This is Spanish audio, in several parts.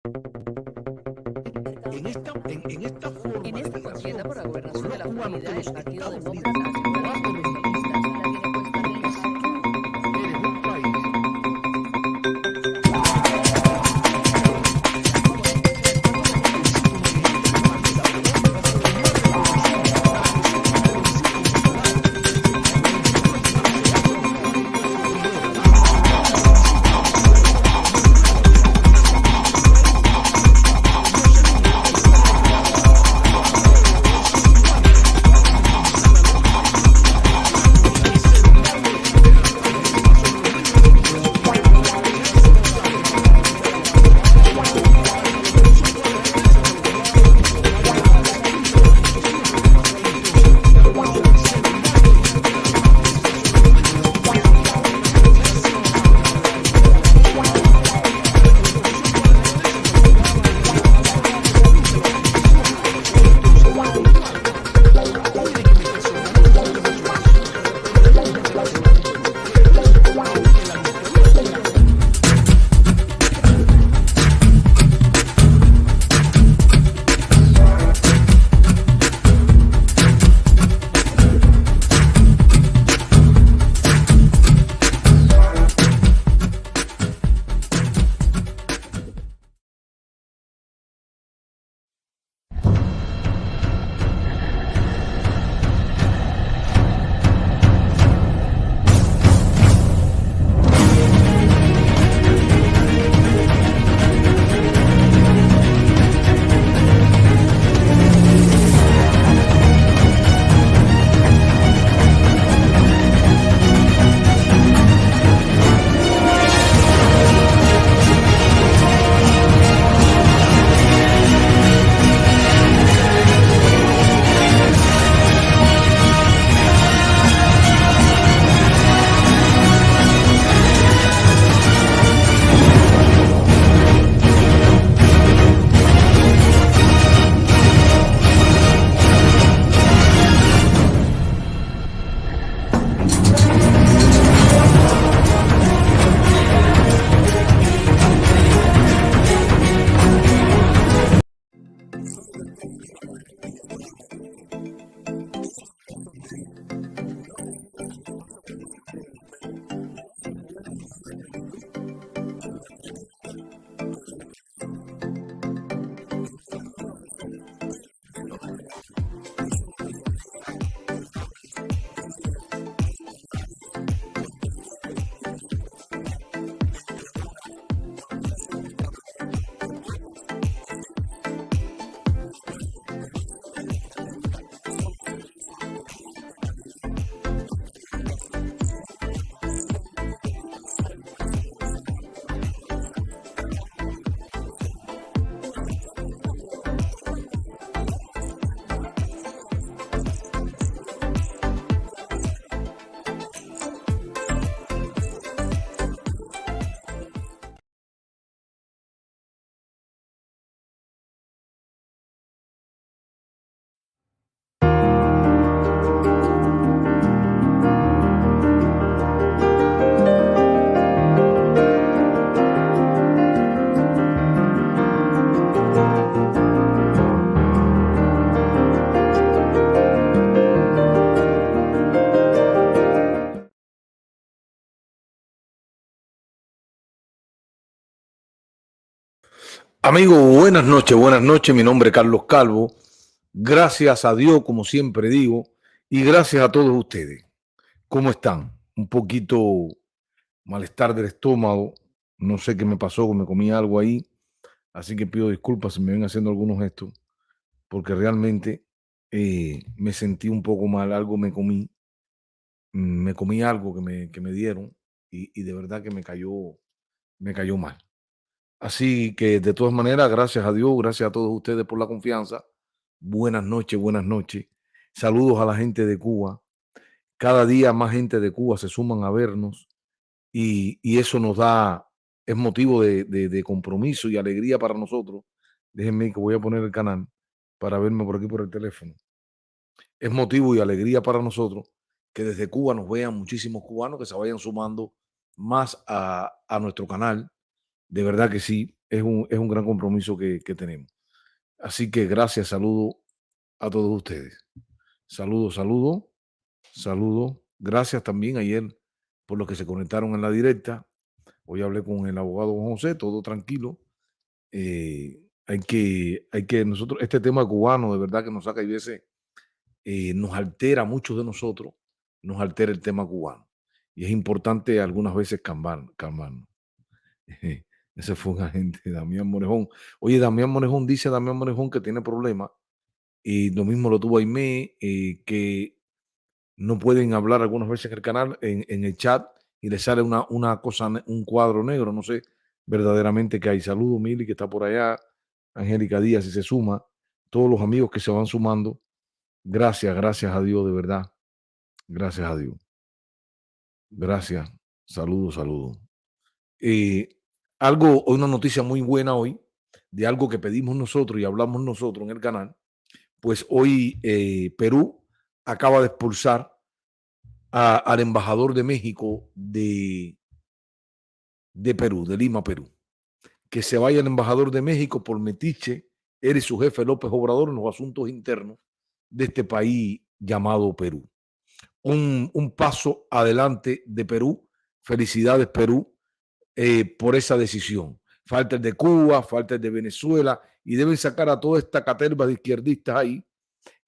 En esta forma En de esta migración, contienda por la con gobernación los de la cubanos Florida, que el los Partido Estados Demócrata Unidos aseguró a cuando periodistas que la tiene puesta en jaque. eres un país Amigo, buenas noches, buenas noches. Mi nombre es Carlos Calvo. Gracias a Dios, como siempre digo, y gracias a todos ustedes. ¿Cómo están? Un poquito malestar del estómago. No sé qué me pasó, que me comí algo ahí. Así que pido disculpas si me ven haciendo algunos gestos, porque realmente me sentí un poco mal. Algo me comí algo que me dieron y de verdad que me cayó mal. Así que de todas maneras, gracias a Dios, gracias a todos ustedes por la confianza. Buenas noches, buenas noches. Saludos a la gente de Cuba. Cada día más gente de Cuba se suman a vernos y eso es motivo de compromiso y alegría para nosotros. Déjenme que voy a poner el canal para verme por aquí por el teléfono. Es motivo y alegría para nosotros que desde Cuba nos vean muchísimos cubanos que se vayan sumando más a nuestro canal. De verdad que sí. es un gran compromiso que tenemos. Así que gracias, saludo a todos ustedes. Saludo, saludo, saludo. Gracias también ayer por los que se conectaron en la directa. Hoy hablé con el abogado Juan José, todo tranquilo. Hay que nosotros, este tema cubano de verdad que nos saca y veces nos altera a muchos de nosotros, nos altera el tema cubano. Y es importante algunas veces calmarnos. Ese fue un agente, Damián Morejón. Oye, Damián Morejón dice Damián Morejón que tiene problemas y lo mismo lo tuvo Aimé, que no pueden hablar algunas veces en el canal, en el chat, y le sale una cosa, un cuadro negro, no sé verdaderamente qué hay. Saludos, Mili, que está por allá, Angélica Díaz, y se suma, todos los amigos que se van sumando. Gracias, gracias a Dios, de verdad. Gracias a Dios. Gracias. Saludos, saludos. Eh, una noticia muy buena hoy, de algo que pedimos nosotros y hablamos nosotros en el canal. Pues hoy Perú acaba de expulsar al embajador de México de Perú, de Lima, Perú. Que se vaya el embajador de México por metiche, eres su jefe López Obrador en los asuntos internos de este país llamado Perú. Un paso adelante de Perú. Felicidades, Perú, por esa decisión. Falta el de Cuba, falta el de Venezuela, y deben sacar a toda esta caterva de izquierdistas ahí.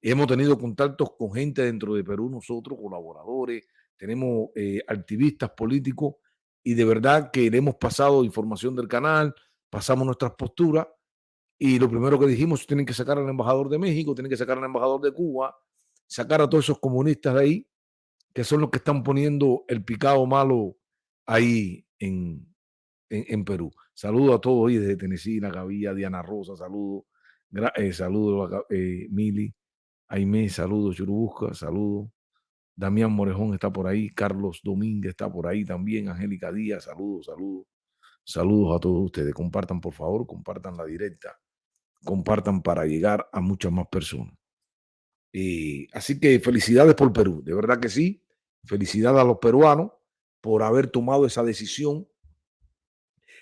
Hemos tenido contactos con gente dentro de Perú, nosotros, colaboradores, tenemos activistas políticos, y de verdad que le hemos pasado información del canal, pasamos nuestras posturas, y lo primero que dijimos, tienen que sacar al embajador de México, tienen que sacar al embajador de Cuba, sacar a todos esos comunistas de ahí, que son los que están poniendo el picado malo ahí en Perú. Saludo a todos hoy desde Tennessee, Nacavilla, Diana Rosa, saludo, saludo a Mili, Aimé, saludos, Churubusca, saludos. Damián Morejón está por ahí, Carlos Domínguez está por ahí también, Angélica Díaz, saludos, saludos. Saludos a todos ustedes. Compartan, por favor, compartan la directa, compartan para llegar a muchas más personas. Así que felicidades por Perú, de verdad que sí. Felicidades a los peruanos por haber tomado esa decisión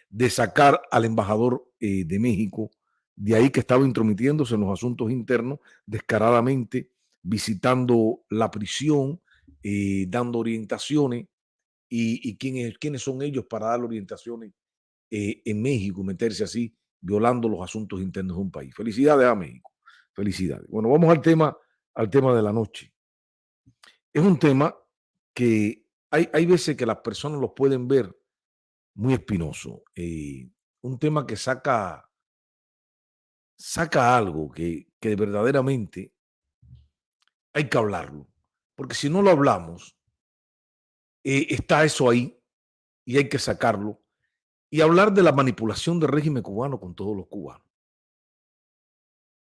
de sacar al embajador de México de ahí, que estaba intrometiéndose en los asuntos internos descaradamente, visitando la prisión, dando orientaciones, y quiénes son ellos para dar orientaciones en México, meterse así, violando los asuntos internos de un país. Felicidades a México, felicidades. Bueno, vamos al tema de la noche. Es un tema que hay veces que las personas lo pueden ver muy espinoso. Un tema que saca algo que verdaderamente hay que hablarlo. Porque si no lo hablamos, está eso ahí y hay que sacarlo. Y hablar de la manipulación del régimen cubano con todos los cubanos.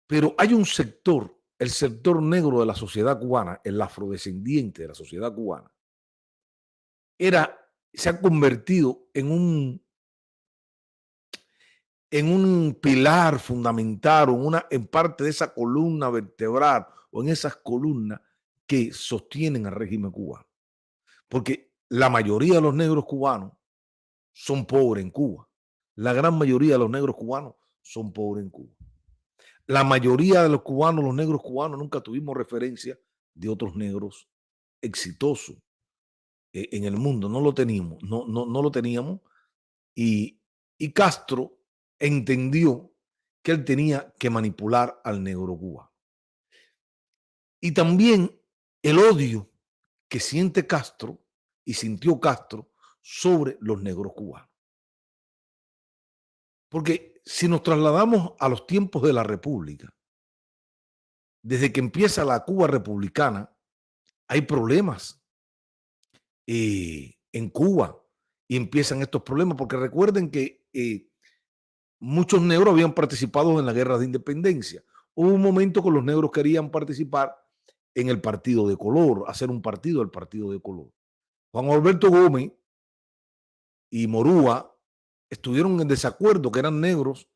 Pero hay un sector, el sector negro de la sociedad cubana, el afrodescendiente de la sociedad cubana, se ha convertido en un pilar fundamental, en parte de esa columna vertebral o en esas columnas que sostienen al régimen cubano. Porque la mayoría de los negros cubanos son pobres en Cuba. La gran mayoría de los negros cubanos son pobres en Cuba. La mayoría de los cubanos, los negros cubanos, nunca tuvimos referencia de otros negros exitosos en el mundo. No lo teníamos, no lo teníamos. Y Castro entendió que él tenía que manipular al negro cubano. Y también el odio que siente Castro y sintió Castro sobre los negros cubanos. Porque si nos trasladamos a los tiempos de la República, desde que empieza la Cuba republicana, hay problemas en Cuba, y empiezan estos problemas, porque recuerden que muchos negros habían participado en la guerra de independencia. Hubo un momento que los negros querían participar en el partido de color, hacer un partido, el partido de color. Juan Alberto Gómez y Morúa estuvieron en desacuerdo, que eran negros,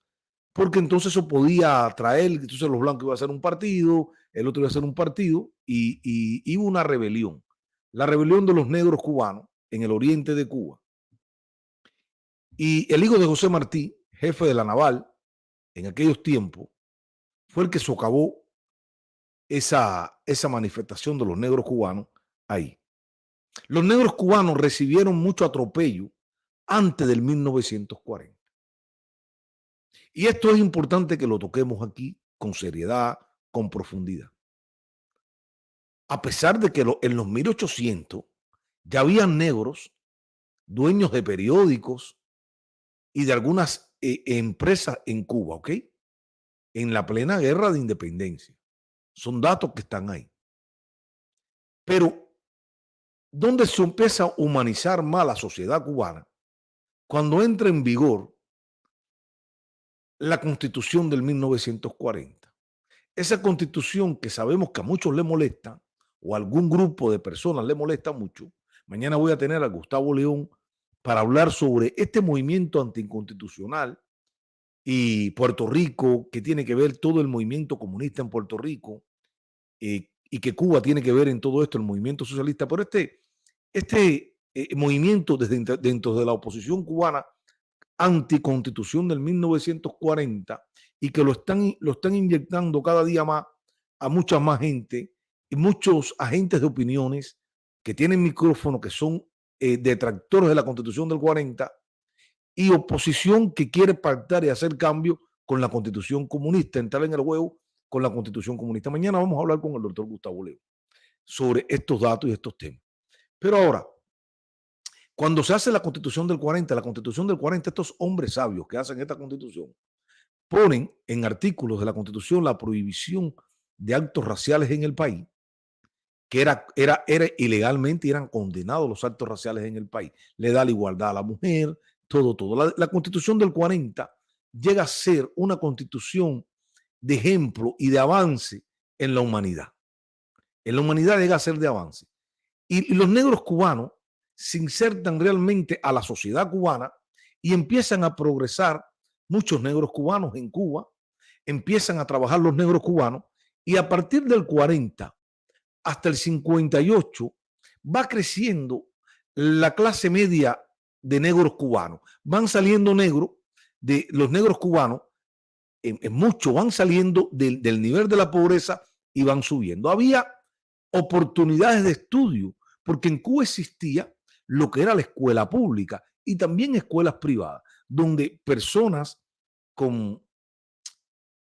porque entonces eso podía atraer, entonces los blancos iban a hacer un partido, el otro iba a hacer un partido, y hubo una rebelión. La rebelión de los negros cubanos en el oriente de Cuba. Y el hijo de José Martí, jefe de la naval en aquellos tiempos, fue el que socavó esa manifestación de los negros cubanos ahí. Los negros cubanos recibieron mucho atropello antes del 1940. Y esto es importante que lo toquemos aquí con seriedad, con profundidad. A pesar de que en los 1800 ya habían negros dueños de periódicos y de algunas empresas en Cuba, ¿ok? En la plena guerra de independencia. Son datos que están ahí. Pero, ¿dónde se empieza a humanizar más la sociedad cubana? Cuando entra en vigor la Constitución del 1940. Esa Constitución que sabemos que a muchos le molesta, o a algún grupo de personas le molesta mucho. Mañana voy a tener a Gustavo León para hablar sobre este movimiento anticonstitucional y Puerto Rico, que tiene que ver todo el movimiento comunista en Puerto Rico, y que Cuba tiene que ver en todo esto, el movimiento socialista. Pero este movimiento dentro de la oposición cubana anticonstitución del 1940 y que lo están inyectando cada día más a mucha más gente y muchos agentes de opiniones que tienen micrófono, que son detractores de la Constitución del 40 y oposición que quiere pactar y hacer cambio con la Constitución comunista, entrar en el juego con la Constitución comunista. Mañana vamos a hablar con el doctor Gustavo León sobre estos datos y estos temas. Pero ahora, cuando se hace la Constitución del 40, estos hombres sabios que hacen esta Constitución ponen en artículos de la Constitución la prohibición de actos raciales en el país, que era ilegalmente, eran condenados los actos raciales en el país. Le da la igualdad a la mujer, todo. La Constitución del 40 llega a ser una constitución de ejemplo y de avance en la humanidad. En la humanidad llega a ser de avance. Y los negros cubanos se insertan realmente a la sociedad cubana y empiezan a progresar muchos negros cubanos en Cuba, empiezan a trabajar los negros cubanos y a partir del 40 hasta el 58 va creciendo la clase media de negros cubanos. Van saliendo negros, de los negros cubanos, en mucho van saliendo del nivel de la pobreza y van subiendo. Había oportunidades de estudio, porque en Cuba existía lo que era la escuela pública y también escuelas privadas, donde personas con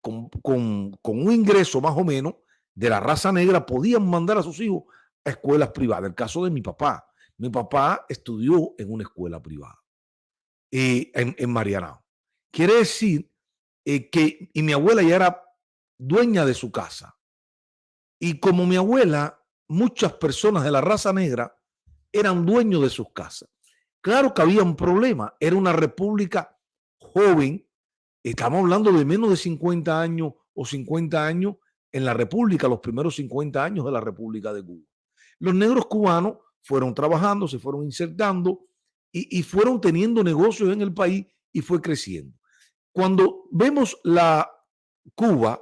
un ingreso más o menos de la raza negra podían mandar a sus hijos a escuelas privadas. El caso de mi papá. Mi papá estudió en una escuela privada en Marianao. Quiere decir y mi abuela ya era dueña de su casa. Y como mi abuela, muchas personas de la raza negra eran dueños de sus casas. Claro que había un problema. Era una república joven. Estamos hablando de menos de 50 años o 50 años en la república, los primeros 50 años de la República de Cuba. Los negros cubanos fueron trabajando, se fueron insertando y fueron teniendo negocios en el país y fue creciendo. Cuando vemos Cuba,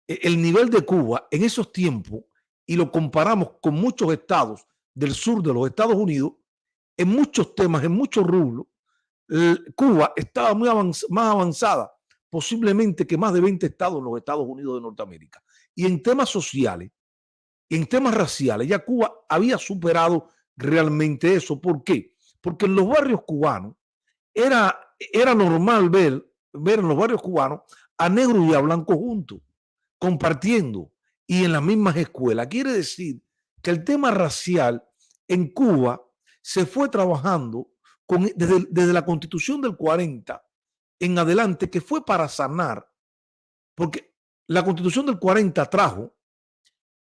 el nivel de Cuba en esos tiempos y lo comparamos con muchos estados del sur de los Estados Unidos, en muchos temas, en muchos rubros, Cuba estaba más avanzada, posiblemente que más de 20 estados en los Estados Unidos de Norteamérica. Y en temas sociales, en temas raciales, ya Cuba había superado realmente eso. ¿Por qué? Porque en los barrios cubanos era normal ver en los barrios cubanos a negros y a blancos juntos, compartiendo y en las mismas escuelas. Quiere decir que el tema racial en Cuba se fue trabajando desde la Constitución del 40 en adelante, que fue para sanar, porque la Constitución del 40 trajo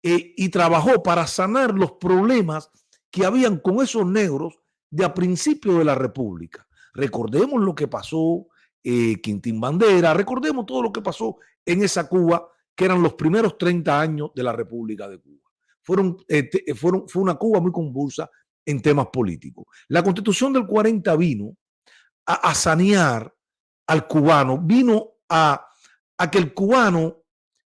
y trabajó para sanar los problemas que habían con esos negros de a principio de la República. Recordemos lo que pasó, Quintín Bandera, recordemos todo lo que pasó en esa Cuba, que eran los primeros 30 años de la República de Cuba. Fue una Cuba muy convulsa en temas políticos. La Constitución del 40 vino a sanear al cubano, vino a que el cubano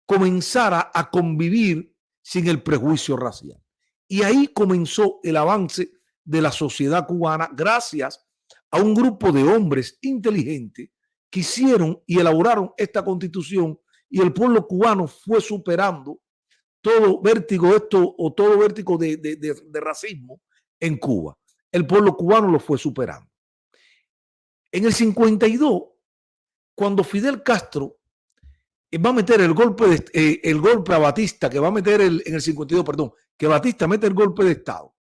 comenzara a convivir sin el prejuicio racial. Y ahí comenzó el avance de la sociedad cubana gracias a un grupo de hombres inteligentes quisieron y elaboraron esta constitución y el pueblo cubano fue superando todo vértigo todo vértigo de racismo en Cuba. El pueblo cubano lo fue superando. En el 52, cuando Fidel Castro va a meter el golpe a Batista, que va a meter en el 52, perdón, que Batista mete el golpe de Estado.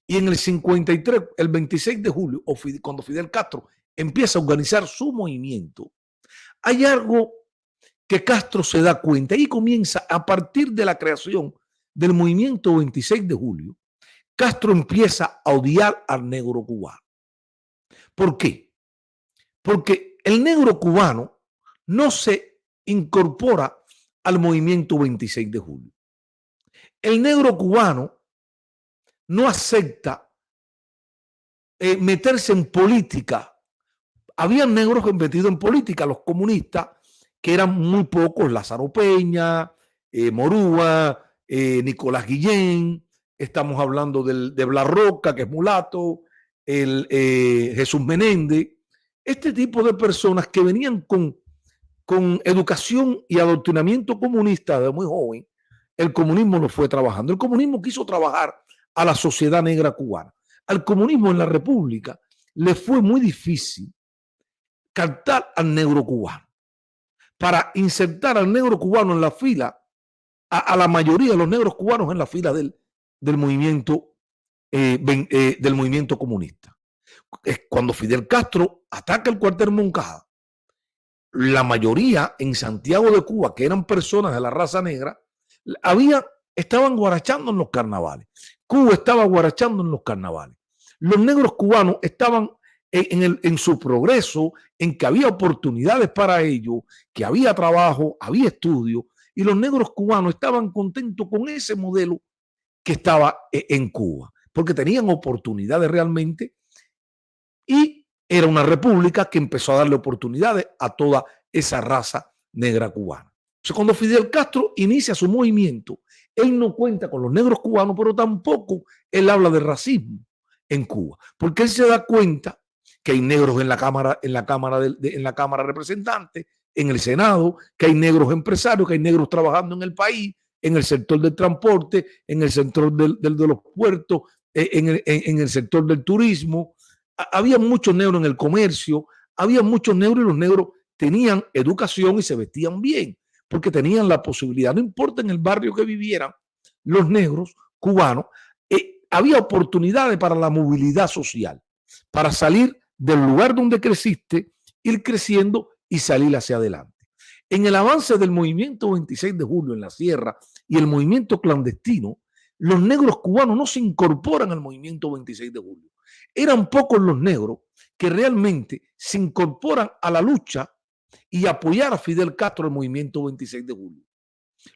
Y en el 53, el 26 de julio, cuando Fidel Castro empieza a organizar su movimiento, hay algo que Castro se da cuenta y comienza a partir de la creación del movimiento 26 de julio, Castro empieza a odiar al negro cubano. ¿Por qué? Porque el negro cubano no se incorpora al movimiento 26 de julio. El negro cubano no acepta meterse en política. Había negros metidos en política, los comunistas, que eran muy pocos, Lázaro Peña, Morúa, Nicolás Guillén, estamos hablando de Blas Roca, que es mulato, Jesús Menéndez, este tipo de personas que venían con educación y adoctrinamiento comunista de muy joven, el comunismo lo fue trabajando. El comunismo quiso trabajar a la sociedad negra cubana. Al comunismo en la República le fue muy difícil captar al negro cubano. Para insertar al negro cubano en la fila, a la mayoría de los negros cubanos en la fila del movimiento comunista. Cuando Fidel Castro ataca el cuartel Moncada, la mayoría en Santiago de Cuba, que eran personas de la raza negra, estaban guarachando en los carnavales. Cuba estaba guarachando en los carnavales. Los negros cubanos estaban en su progreso, en que había oportunidades para ellos, que había trabajo, había estudio, y los negros cubanos estaban contentos con ese modelo que estaba en Cuba, porque tenían oportunidades realmente y era una república que empezó a darle oportunidades a toda esa raza negra cubana. Entonces, cuando Fidel Castro inicia su movimiento, él no cuenta con los negros cubanos, pero tampoco él habla de racismo en Cuba, porque él se da cuenta que hay negros en la Cámara de Representantes, en el Senado, que hay negros empresarios, que hay negros trabajando en el país, en el sector del transporte, en el sector de los puertos, en el sector del turismo. Había muchos negros en el comercio, había muchos negros y los negros tenían educación y se vestían bien, porque tenían la posibilidad, no importa en el barrio que vivieran, los negros cubanos, había oportunidades para la movilidad social, para salir del lugar donde creciste, ir creciendo y salir hacia adelante. En el avance del movimiento 26 de julio en la sierra y el movimiento clandestino, los negros cubanos no se incorporan al movimiento 26 de julio. Eran pocos los negros que realmente se incorporan a la lucha y apoyar a Fidel Castro el movimiento 26 de julio.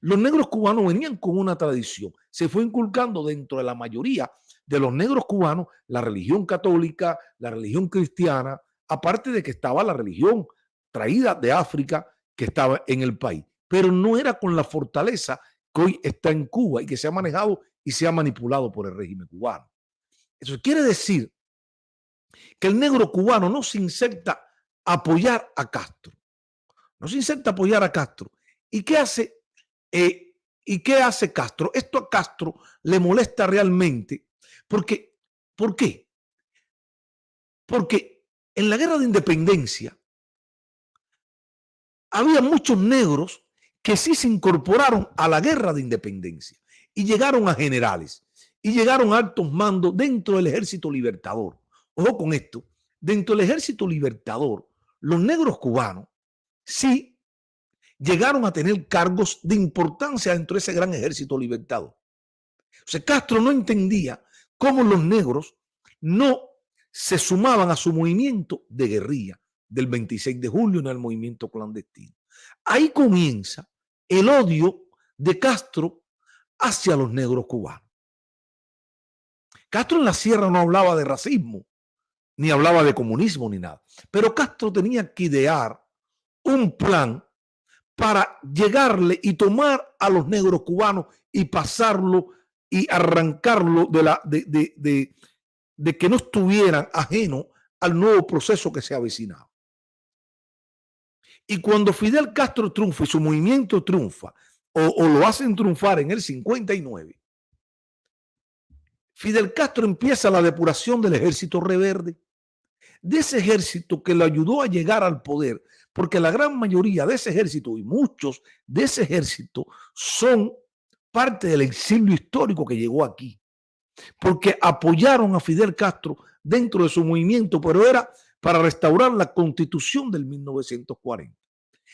Los negros cubanos venían con una tradición, se fue inculcando dentro de la mayoría de los negros cubanos la religión católica, la religión cristiana, aparte de que estaba la religión traída de África que estaba en el país, pero no era con la fortaleza que hoy está en Cuba y que se ha manejado y se ha manipulado por el régimen cubano. Eso quiere decir que el negro cubano no se inserta a apoyar a Castro, no se inserta a apoyar a Castro. ¿Y qué hace? ¿Y qué hace Castro? Esto a Castro le molesta realmente porque, ¿por qué? Porque en la guerra de independencia había muchos negros que sí se incorporaron a la guerra de independencia y llegaron a generales y llegaron a altos mandos dentro del Ejército Libertador. Ojo con esto, dentro del Ejército Libertador, los negros cubanos sí llegaron a tener cargos de importancia dentro de ese gran Ejército Libertador. O sea, Castro no entendía cómo los negros no se sumaban a su movimiento de guerrilla del 26 de julio en el movimiento clandestino. Ahí comienza el odio de Castro hacia los negros cubanos. Castro en la sierra no hablaba de racismo, ni hablaba de comunismo, ni nada. Pero Castro tenía que idear un plan para llegarle y tomar a los negros cubanos y pasarlo y arrancarlo de que no estuvieran ajenos al nuevo proceso que se avecinaba. Y cuando Fidel Castro triunfa y su movimiento triunfa, o lo hacen triunfar en el 59, Fidel Castro empieza la depuración del ejército rebelde, de ese ejército que le ayudó a llegar al poder, porque la gran mayoría de ese ejército y muchos de ese ejército son parte del exilio histórico que llegó aquí, porque apoyaron a Fidel Castro dentro de su movimiento, pero era para restaurar la constitución del 1940.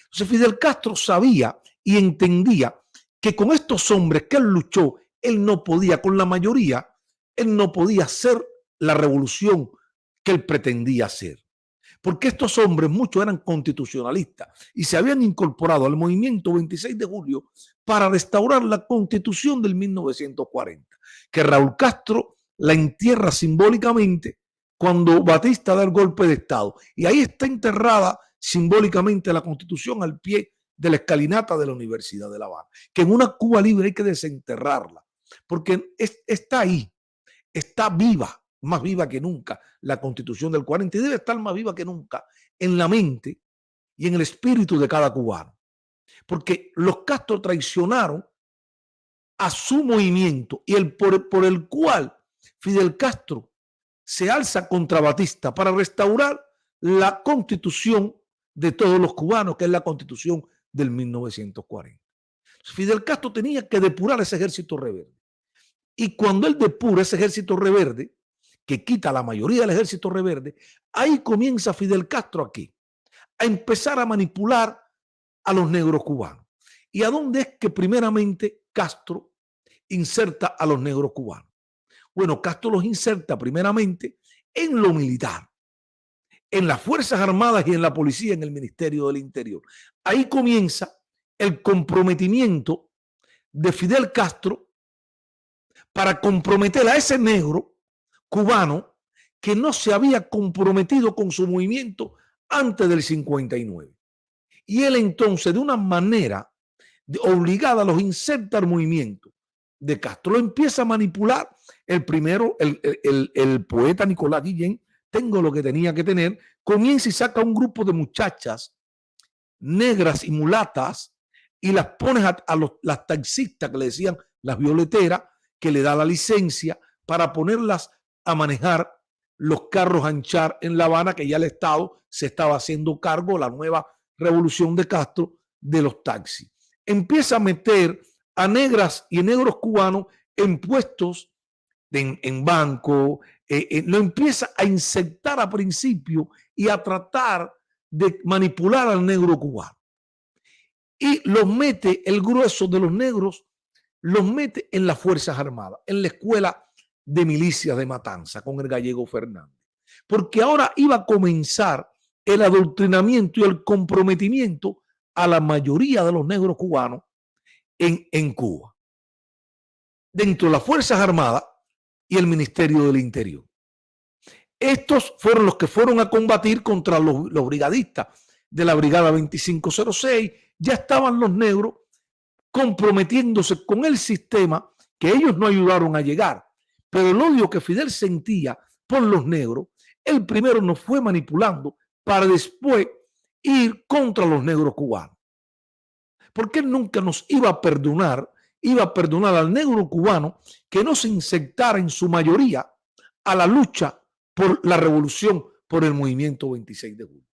Entonces Fidel Castro sabía y entendía que con estos hombres que él luchó, él no podía, con la mayoría, él no podía hacer la revolución que él pretendía hacer. Porque estos hombres, muchos eran constitucionalistas y se habían incorporado al movimiento 26 de julio para restaurar la constitución del 1940, que Raúl Castro la entierra simbólicamente cuando Batista da el golpe de Estado. Y ahí está enterrada simbólicamente la constitución al pie de la escalinata de la Universidad de La Habana, que en una Cuba libre hay que desenterrarla, porque está ahí, está viva, más viva que nunca, la Constitución del 40, y debe estar más viva que nunca en la mente y en el espíritu de cada cubano. Porque los Castro traicionaron a su movimiento y por el cual Fidel Castro se alza contra Batista para restaurar la Constitución de todos los cubanos, que es la Constitución del 1940. Fidel Castro tenía que depurar ese ejército rebelde. Y cuando él depura ese ejército rebelde, que quita la mayoría del ejército rebelde, ahí comienza Fidel Castro aquí a empezar a manipular a los negros cubanos. ¿Y a dónde es que primeramente Castro inserta a los negros cubanos? Bueno, Castro los inserta primeramente en lo militar, en las Fuerzas Armadas y en la policía, en el Ministerio del Interior. Ahí comienza el comprometimiento de Fidel Castro para comprometer a ese negro cubano que no se había comprometido con su movimiento antes del 59. Y él entonces, de una manera obligada, los inserta al movimiento de Castro. Lo empieza a manipular. El primero, el poeta Nicolás Guillén, tengo lo que tenía que tener, comienza y saca un grupo de muchachas negras y mulatas y las pone las taxistas que le decían las violeteras, que le da la licencia para ponerlas a manejar los carros Anchar en La Habana, que ya el Estado se estaba haciendo cargo, la nueva revolución de Castro, de los taxis. Empieza a meter a negras y negros cubanos en puestos en banco, lo empieza a inyectar a principio y a tratar de manipular al negro cubano. Y los mete, el grueso de los negros, los mete en las Fuerzas Armadas, en la escuela de milicias de Matanza con el gallego Fernández. Porque ahora iba a comenzar el adoctrinamiento y el comprometimiento a la mayoría de los negros cubanos en Cuba, dentro de las Fuerzas Armadas y el Ministerio del Interior. Estos fueron los que fueron a combatir contra los brigadistas de la Brigada 2506. Ya estaban los negros comprometiéndose con el sistema que ellos no ayudaron a llegar. Pero el odio que Fidel sentía por los negros, él primero nos fue manipulando para después ir contra los negros cubanos. Porque él nunca nos iba a perdonar al negro cubano que no se inyectara en su mayoría a la lucha por la revolución, por el movimiento 26 de julio.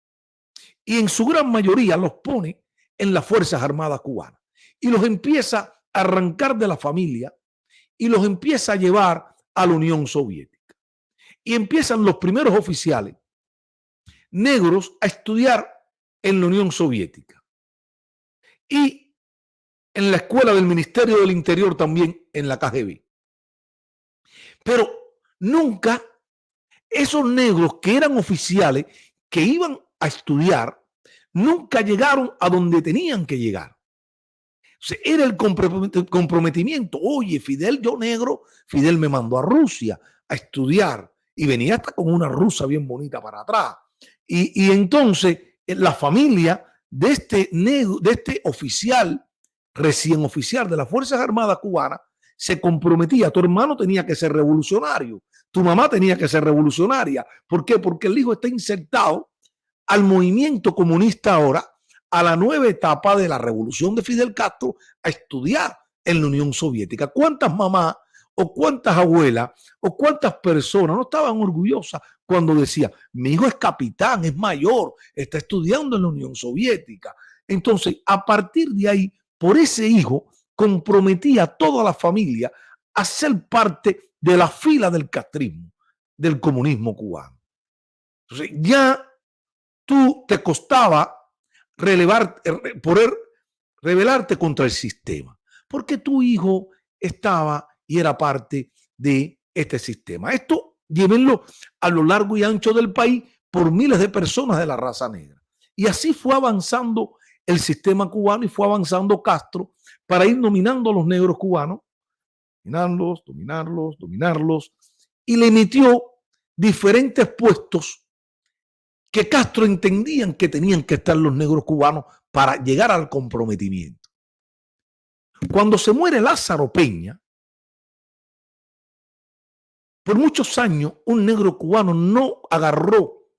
Y en su gran mayoría los pone en las Fuerzas Armadas cubanas y los empieza a arrancar de la familia y los empieza a llevar a la Unión Soviética. Y empiezan los primeros oficiales negros a estudiar en la Unión Soviética. Y en la escuela del Ministerio del Interior también, en la KGB. Pero nunca esos negros que eran oficiales, que iban a estudiar, nunca llegaron a donde tenían que llegar. O sea, era el comprometimiento. Oye, Fidel, yo negro, Fidel me mandó a Rusia a estudiar y venía hasta con una rusa bien bonita para atrás. Y entonces la familia de este negro, de este oficial, recién oficial de las Fuerzas Armadas cubanas, se comprometía. Tu hermano tenía que ser revolucionario, tu mamá tenía que ser revolucionaria. ¿Por qué? Porque el hijo está insertado al movimiento comunista ahora, a la nueva etapa de la revolución de Fidel Castro a estudiar en la Unión Soviética. ¿Cuántas mamás o cuántas abuelas o cuántas personas no estaban orgullosas cuando decía, mi hijo es capitán, es mayor, está estudiando en la Unión Soviética? Entonces, a partir de ahí, por ese hijo, comprometía a toda la familia a ser parte de la fila del castrismo, del comunismo cubano. Entonces, ya tú te costaba poder rebelarte contra el sistema, porque tu hijo estaba y era parte de este sistema. Esto llévenlo a lo largo y ancho del país por miles de personas de la raza negra. Y así fue avanzando el sistema cubano y fue avanzando Castro para ir nominando a los negros cubanos, dominarlos, y le emitió diferentes puestos que Castro entendían que tenían que estar los negros cubanos para llegar al comprometimiento. Cuando se muere Lázaro Peña, por muchos años un negro cubano no agarró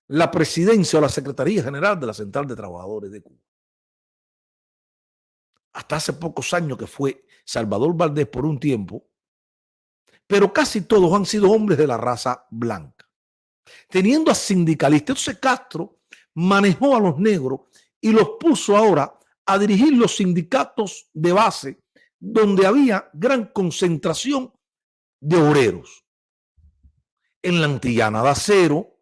la presidencia o la Secretaría General de la Central de Trabajadores de Cuba. Hasta hace pocos años que fue Salvador Valdés por un tiempo, pero casi todos han sido hombres de la raza blanca, teniendo a sindicalistas. Entonces Castro manejó a los negros y los puso ahora a dirigir los sindicatos de base donde había gran concentración de obreros. En la Antillana de Acero,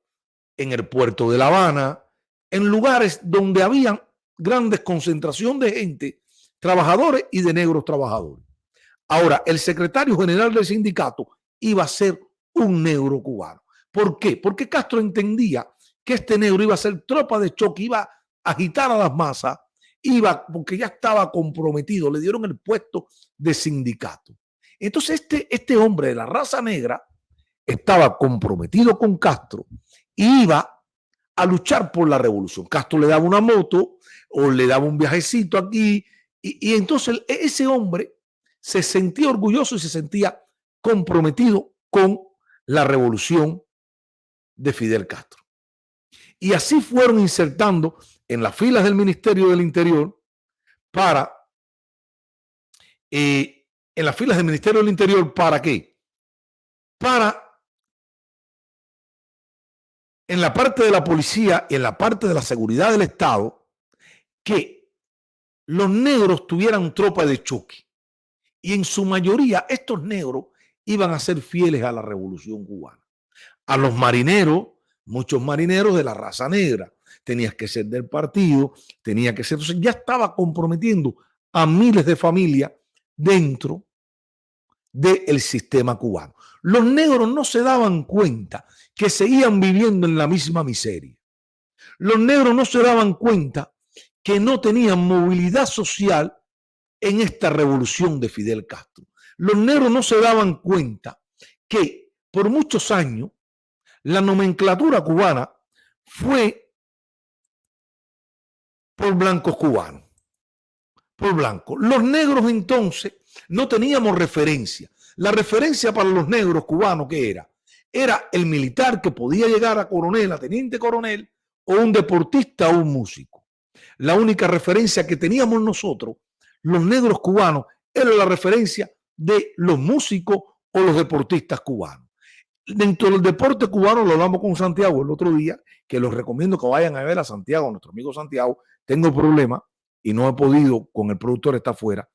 en el puerto de La Habana, en lugares donde había grandes concentración de gente, trabajadores y de negros trabajadores. Ahora, el secretario general del sindicato iba a ser un negro cubano. ¿Por qué? Porque Castro entendía que este negro iba a ser tropa de choque, iba a agitar a las masas, porque ya estaba comprometido, le dieron el puesto de sindicato. Entonces este hombre de la raza negra estaba comprometido con Castro y iba a luchar por la revolución. Castro le daba una moto o le daba un viajecito aquí y entonces ese hombre se sentía orgulloso y se sentía comprometido con la revolución de Fidel Castro. Y así fueron insertando en las filas del Ministerio del Interior en las filas del Ministerio del Interior, ¿para qué? Para, en la parte de la policía y en la parte de la seguridad del Estado, que los negros tuvieran tropa de choque. Y en su mayoría estos negros iban a ser fieles a la revolución cubana. A los marineros, muchos marineros de la raza negra, tenías que ser del partido, tenía que ser, entonces ya estaba comprometiendo a miles de familias dentro del sistema cubano. Los negros no se daban cuenta que seguían viviendo en la misma miseria. Los negros no se daban cuenta que no tenían movilidad social en esta revolución de Fidel Castro. Los negros no se daban cuenta que por muchos años la nomenclatura cubana fue por blancos cubanos, por blancos. Los negros entonces no teníamos referencia. La referencia para los negros cubanos, ¿qué era? Era el militar que podía llegar a coronel, a teniente coronel, o un deportista o un músico. La única referencia que teníamos nosotros, los negros cubanos, era la referencia de los músicos o los deportistas cubanos. Dentro del deporte cubano, lo hablamos con Santiago el otro día, que los recomiendo que vayan a ver a Santiago, a nuestro amigo Santiago. Tengo problemas y no he podido, con el productor está afuera,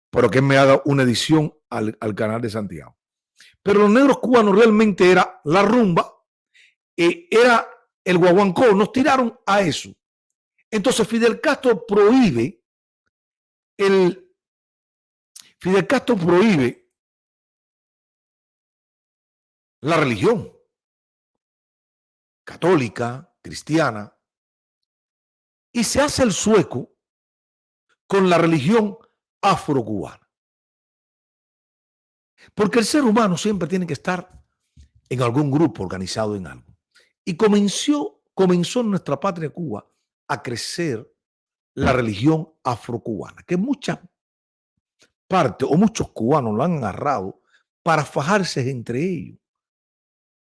pero que me haga una edición al canal de Santiago. Pero los negros cubanos realmente era la rumba, era el guaguancó, nos tiraron a eso. Entonces Fidel Castro prohíbe la religión católica, cristiana, y se hace el sueco con la religión afrocubana. Porque el ser humano siempre tiene que estar en algún grupo organizado en algo. Y comenzó en nuestra patria Cuba a crecer la religión afrocubana, que muchas partes o muchos cubanos lo han agarrado para fajarse entre ellos.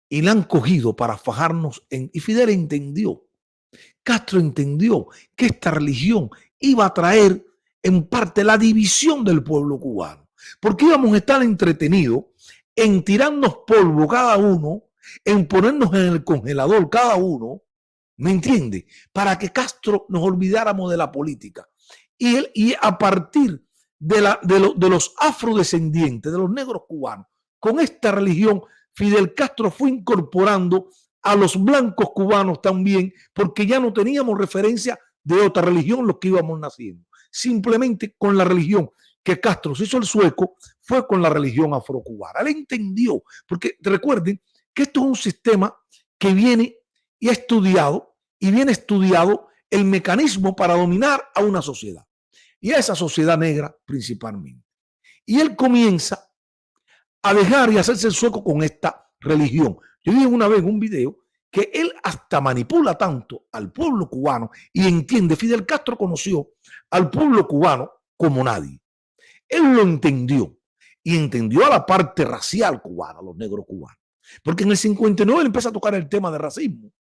Y la han cogido para fajarnos y Fidel entendió Castro entendió que esta religión iba a traer en parte la división del pueblo cubano, porque íbamos a estar entretenidos en tirarnos polvo cada uno, en ponernos en el congelador cada uno, ¿me entiende? Para que Castro nos olvidáramos de la política. Y a partir de los afrodescendientes, de los negros cubanos, con esta religión, Fidel Castro fue incorporando a los blancos cubanos también, porque ya no teníamos referencia de otra religión los que íbamos naciendo. Simplemente con la religión que Castro se hizo el sueco, fue con la religión afrocubana. Él entendió, porque recuerden que esto es un sistema que viene y ha estudiado, y viene estudiado el mecanismo para dominar a una sociedad, y a esa sociedad negra principalmente. Y él comienza a dejar y hacerse el sueco con esta religión. Yo dije una vez en un video que él hasta manipula tanto al pueblo cubano y entiende. Fidel Castro conoció al pueblo cubano como nadie. Él lo entendió y entendió a la parte racial cubana, los negros cubanos. Porque en el 59 él empieza a tocar el tema de racismo.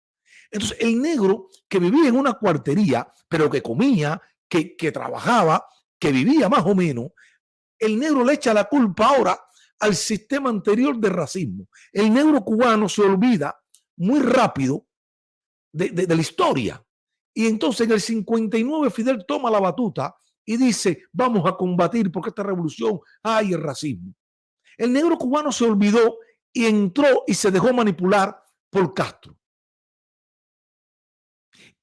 Entonces, el negro que vivía en una cuartería, pero que comía, que trabajaba, que vivía más o menos, el negro le echa la culpa ahora al sistema anterior de racismo. El negro cubano se olvida muy rápido de la historia. Y entonces en el 59 Fidel toma la batuta y dice, vamos a combatir porque esta revolución hay el racismo. El negro cubano se olvidó y entró y se dejó manipular por Castro.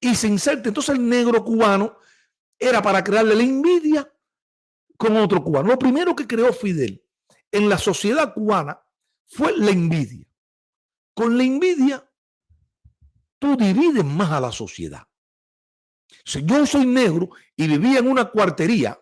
Y se inserta. Entonces el negro cubano era para crearle la envidia con otro cubano. Lo primero que creó Fidel en la sociedad cubana fue la envidia. Con la envidia, tú divides más a la sociedad. Si yo soy negro y vivía en una cuartería,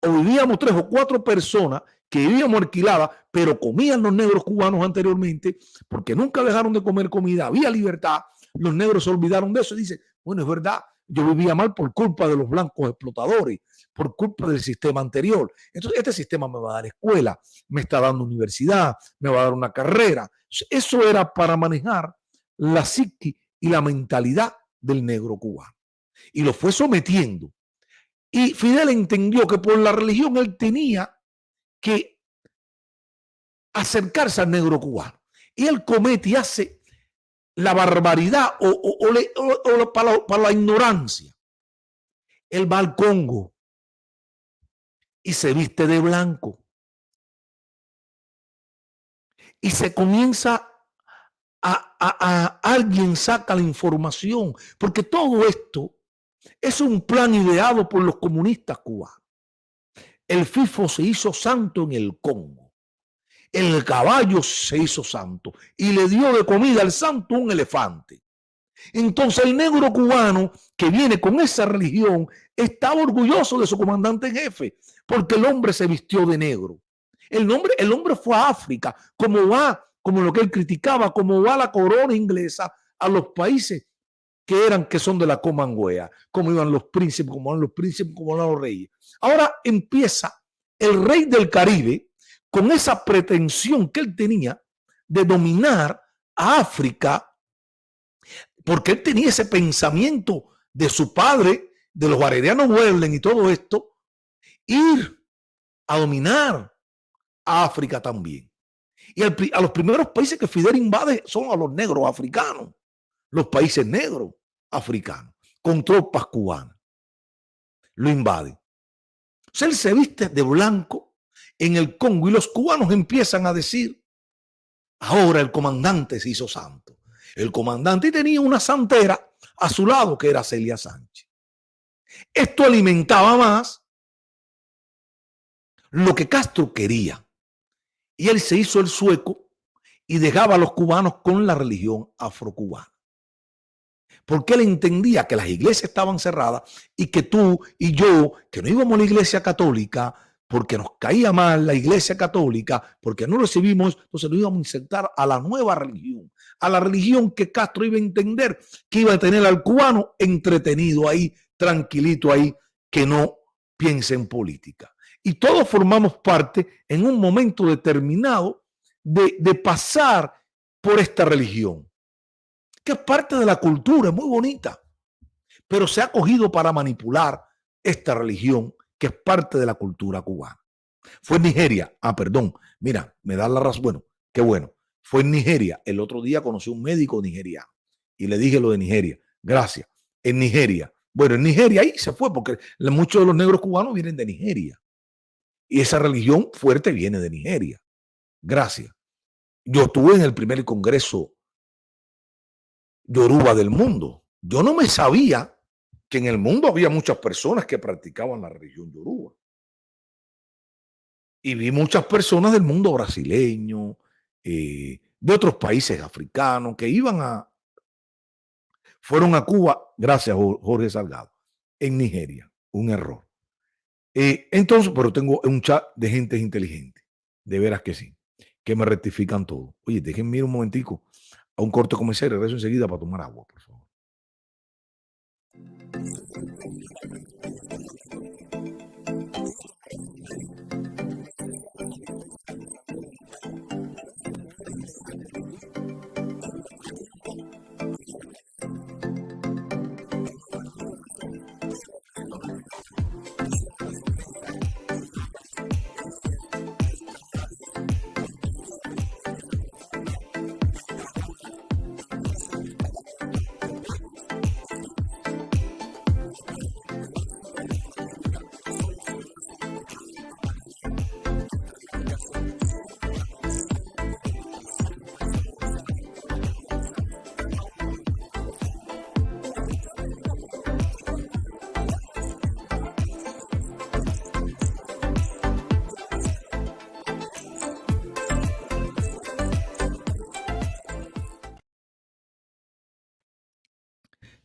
o vivíamos 3 o 4 personas que vivíamos alquiladas, pero comían los negros cubanos anteriormente, porque nunca dejaron de comer comida, había libertad, los negros se olvidaron de eso y dicen, bueno, es verdad, yo vivía mal por culpa de los blancos explotadores, por culpa del sistema anterior. Entonces, este sistema me va a dar escuela, me está dando universidad, me va a dar una carrera. Eso era para manejar la psique y la mentalidad del negro cubano. Y lo fue sometiendo. Y Fidel entendió que por la religión él tenía que acercarse al negro cubano. Y él comete y hace la barbaridad o para la ignorancia. Él va al Congo y se viste de blanco. Y se comienza alguien saca la información, porque todo esto es un plan ideado por los comunistas cubanos. El FIFO se hizo santo en el Congo. El caballo se hizo santo y le dio de comida al santo un elefante. Entonces el negro cubano que viene con esa religión estaba orgulloso de su comandante en jefe, porque el hombre se vistió de negro. El hombre fue a África, como lo que él criticaba, como va la corona inglesa a los países que son de la Commonwealth, como iban los príncipes, como eran los reyes. Ahora empieza el rey del Caribe con esa pretensión que él tenía de dominar a África, porque él tenía ese pensamiento de su padre, de los Arellano Weblin y todo esto, ir a dominar a África también. Y a los primeros países que Fidel invade son a los negros africanos, los países negros africanos, con tropas cubanas. Lo invade. O sea, él se viste de blanco en el Congo y los cubanos empiezan a decir, ahora el comandante se hizo santo. El comandante tenía una santera a su lado que era Celia Sánchez. Esto alimentaba más lo que Castro quería. Y él se hizo el sueco y dejaba a los cubanos con la religión afrocubana. Porque él entendía que las iglesias estaban cerradas y que tú y yo, que no íbamos a la iglesia católica porque nos caía mal la iglesia católica, porque no recibimos, entonces nos íbamos a insertar a la nueva religión, a la religión que Castro iba a entender, que iba a tener al cubano entretenido ahí, tranquilito ahí, que no piense en política. Y todos formamos parte en un momento determinado de pasar por esta religión, que es parte de la cultura, es muy bonita. pero se ha cogido para manipular esta religión que es parte de la cultura cubana. Fue en Nigeria. Ah, perdón. Mira, me da la razón. Bueno, qué bueno. Fue en Nigeria. El otro día conocí a un médico nigeriano y le dije lo de Nigeria. Gracias. En Nigeria. Bueno, en Nigeria ahí se fue porque muchos de los negros cubanos vienen de Nigeria. Y esa religión fuerte viene de Nigeria. Gracias. Yo estuve en el primer congreso yoruba del mundo. Yo no me sabía que en el mundo había muchas personas que practicaban la religión yoruba. Y vi muchas personas del mundo brasileño, de otros países africanos, que fueron a Cuba, gracias Jorge Salgado, en Nigeria. Un error. Entonces, pero tengo un chat de gente inteligente, de veras que sí, que me rectifican todo. Oye, déjenme ir un momentico a un corte comercial y regreso enseguida para tomar agua, por favor.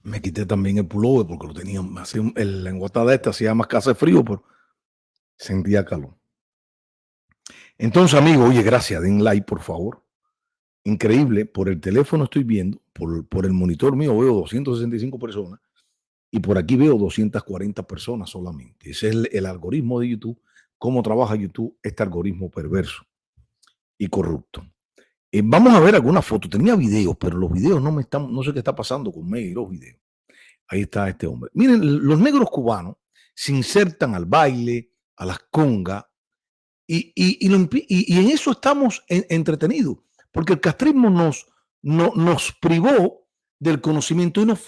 Me quité también el pullover porque lo tenía, la enguatada esta hacía más que hace frío, pero sentía calor. Entonces, amigo, oye, gracias, den like, por favor. Increíble, por el teléfono estoy viendo, por el monitor mío veo 265 personas y por aquí veo 240 personas solamente. Ese es el algoritmo de YouTube, cómo trabaja YouTube, este algoritmo perverso y corrupto. Vamos a ver algunas fotos. Tenía videos, pero los videos no sé qué está pasando conmigo y los videos. Ahí está este hombre. Miren, los negros cubanos se insertan al baile, a las congas, y en eso estamos entretenidos, porque el castrismo nos privó del conocimiento y nos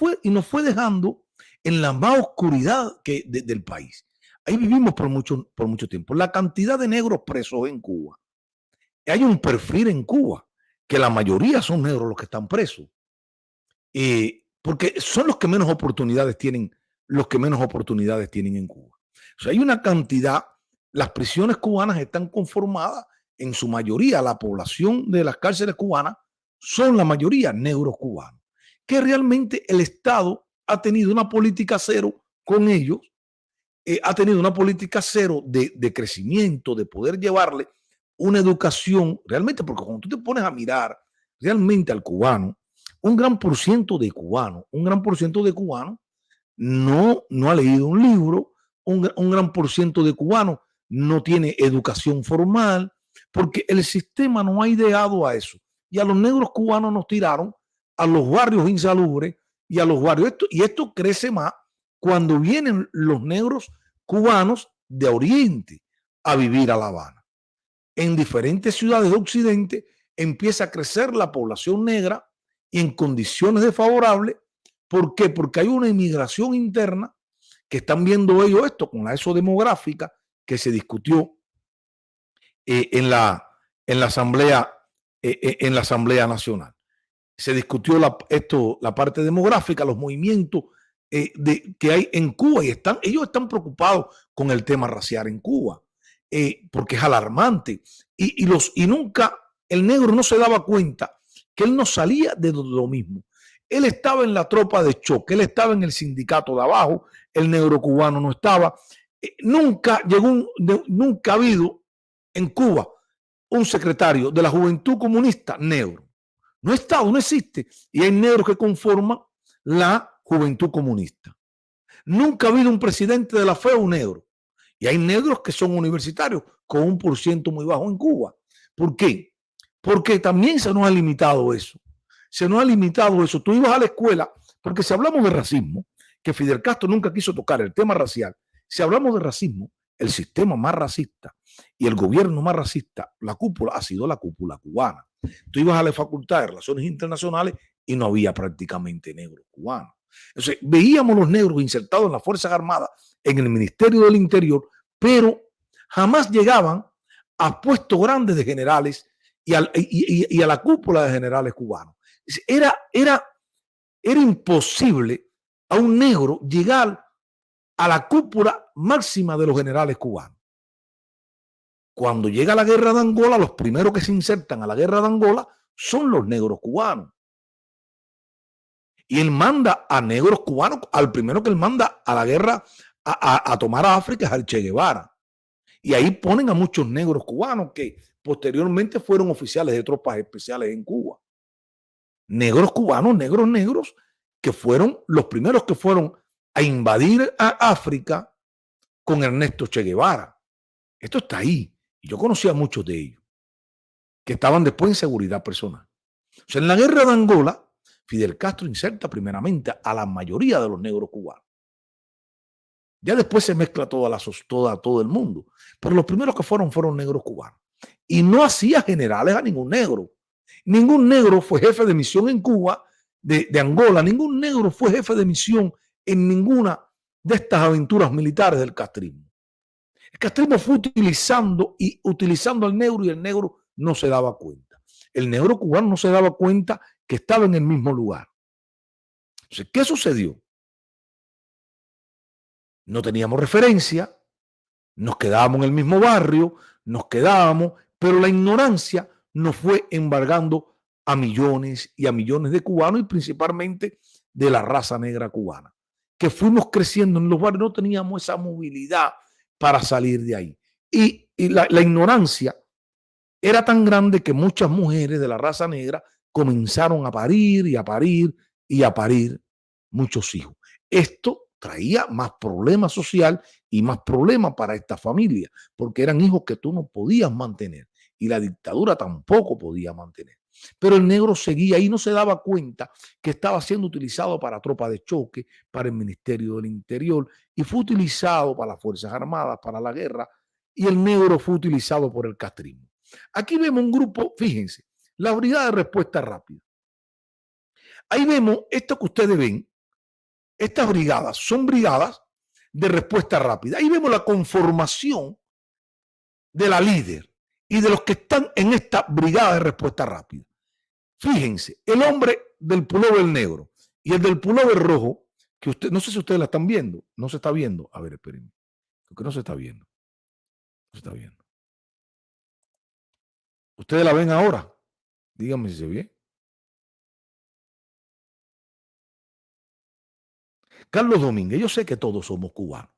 fue dejando en la más oscuridad del país. Ahí vivimos por mucho tiempo. La cantidad de negros presos en Cuba. Hay un perfil en Cuba que la mayoría son negros los que están presos. Porque son los que menos oportunidades tienen en Cuba. O sea, hay una cantidad, las prisiones cubanas están conformadas en su mayoría, la población de las cárceles cubanas son la mayoría negros cubanos, que realmente el Estado ha tenido una política cero con ellos, ha tenido una política cero de crecimiento, de poder llevarle una educación, realmente, porque cuando tú te pones a mirar realmente al cubano, un gran por ciento de cubanos no ha leído un libro, un gran por ciento de cubanos no tiene educación formal, porque el sistema no ha ideado a eso. Y a los negros cubanos nos tiraron a los barrios insalubres y a los barrios. Y esto crece más cuando vienen los negros cubanos de Oriente a vivir a La Habana. En diferentes ciudades de Occidente empieza a crecer la población negra y en condiciones desfavorables. ¿Por qué? Porque hay una inmigración interna que están viendo ellos esto con la ESO demográfica que se discutió en la Asamblea Nacional. Se discutió la parte demográfica, los movimientos que hay en Cuba y ellos están preocupados con el tema racial en Cuba. Porque es alarmante y nunca el negro no se daba cuenta que él no salía de lo mismo. Él estaba en la tropa de choque, él estaba en el sindicato de abajo, el negro cubano no estaba. Nunca ha habido en Cuba un secretario de la Juventud Comunista negro. No ha estado, no existe. Y hay negros que conforman la Juventud Comunista. Nunca ha habido un presidente de la FEU negro. Y hay negros que son universitarios con un % muy bajo en Cuba. ¿Por qué? Porque también se nos ha limitado eso. Tú ibas a la escuela, porque si hablamos de racismo, que Fidel Castro nunca quiso tocar el tema racial. Si hablamos de racismo, el sistema más racista y el gobierno más racista, la cúpula, ha sido la cúpula cubana. Tú ibas a la Facultad de Relaciones Internacionales y no había prácticamente negros cubanos. Entonces, veíamos los negros insertados en las Fuerzas Armadas, en el Ministerio del Interior, pero jamás llegaban a puestos grandes de generales y a la cúpula de generales cubanos. Era imposible a un negro llegar a la cúpula máxima de los generales cubanos. Cuando llega la guerra de Angola, los primeros que se insertan a la guerra de Angola son los negros cubanos. Y él manda a negros cubanos, al primero que él manda a la guerra a tomar a África es al Che Guevara. Y ahí ponen a muchos negros cubanos que posteriormente fueron oficiales de tropas especiales en Cuba. Negros cubanos, negros, que fueron los primeros que fueron a invadir a África con Ernesto Che Guevara. Esto está ahí. Y yo conocía a muchos de ellos que estaban después en seguridad personal. O sea, en la guerra de Angola, Fidel Castro inserta primeramente a la mayoría de los negros cubanos. Ya después se mezcla todo el mundo. Pero los primeros que fueron negros cubanos. Y no hacía generales a ningún negro. Ningún negro fue jefe de misión en Cuba, de Angola. Ningún negro fue jefe de misión en ninguna de estas aventuras militares del castrismo. El castrismo fue utilizando al negro y el negro no se daba cuenta. El negro cubano no se daba cuenta que estaba en el mismo lugar. Entonces, ¿qué sucedió? No teníamos referencia, nos quedábamos en el mismo barrio, pero la ignorancia nos fue embargando a millones y a millones de cubanos y principalmente de la raza negra cubana, que fuimos creciendo en los barrios, no teníamos esa movilidad para salir de ahí. Y la ignorancia era tan grande que muchas mujeres de la raza negra comenzaron a parir y a parir y a parir muchos hijos. Esto traía más problemas social y más problemas para esta familia, porque eran hijos que tú no podías mantener y la dictadura tampoco podía mantener. Pero el negro seguía y no se daba cuenta que estaba siendo utilizado para tropas de choque, para el Ministerio del Interior, y fue utilizado para las Fuerzas Armadas, para la guerra, y el negro fue utilizado por el castrismo. Aquí vemos un grupo, fíjense, la Brigada de Respuesta Rápida. Ahí vemos esto que ustedes ven. Estas brigadas son brigadas de respuesta rápida. Ahí vemos la conformación de la líder y de los que están en esta brigada de respuesta rápida. Fíjense, el hombre del pullover negro y el del pullover rojo, que usted, no sé si ustedes la están viendo, no se está viendo. A ver, espérenme, porque no se está viendo. No se está viendo. ¿Ustedes la ven ahora? Díganme si se ve. Carlos Domínguez, yo sé que todos somos cubanos,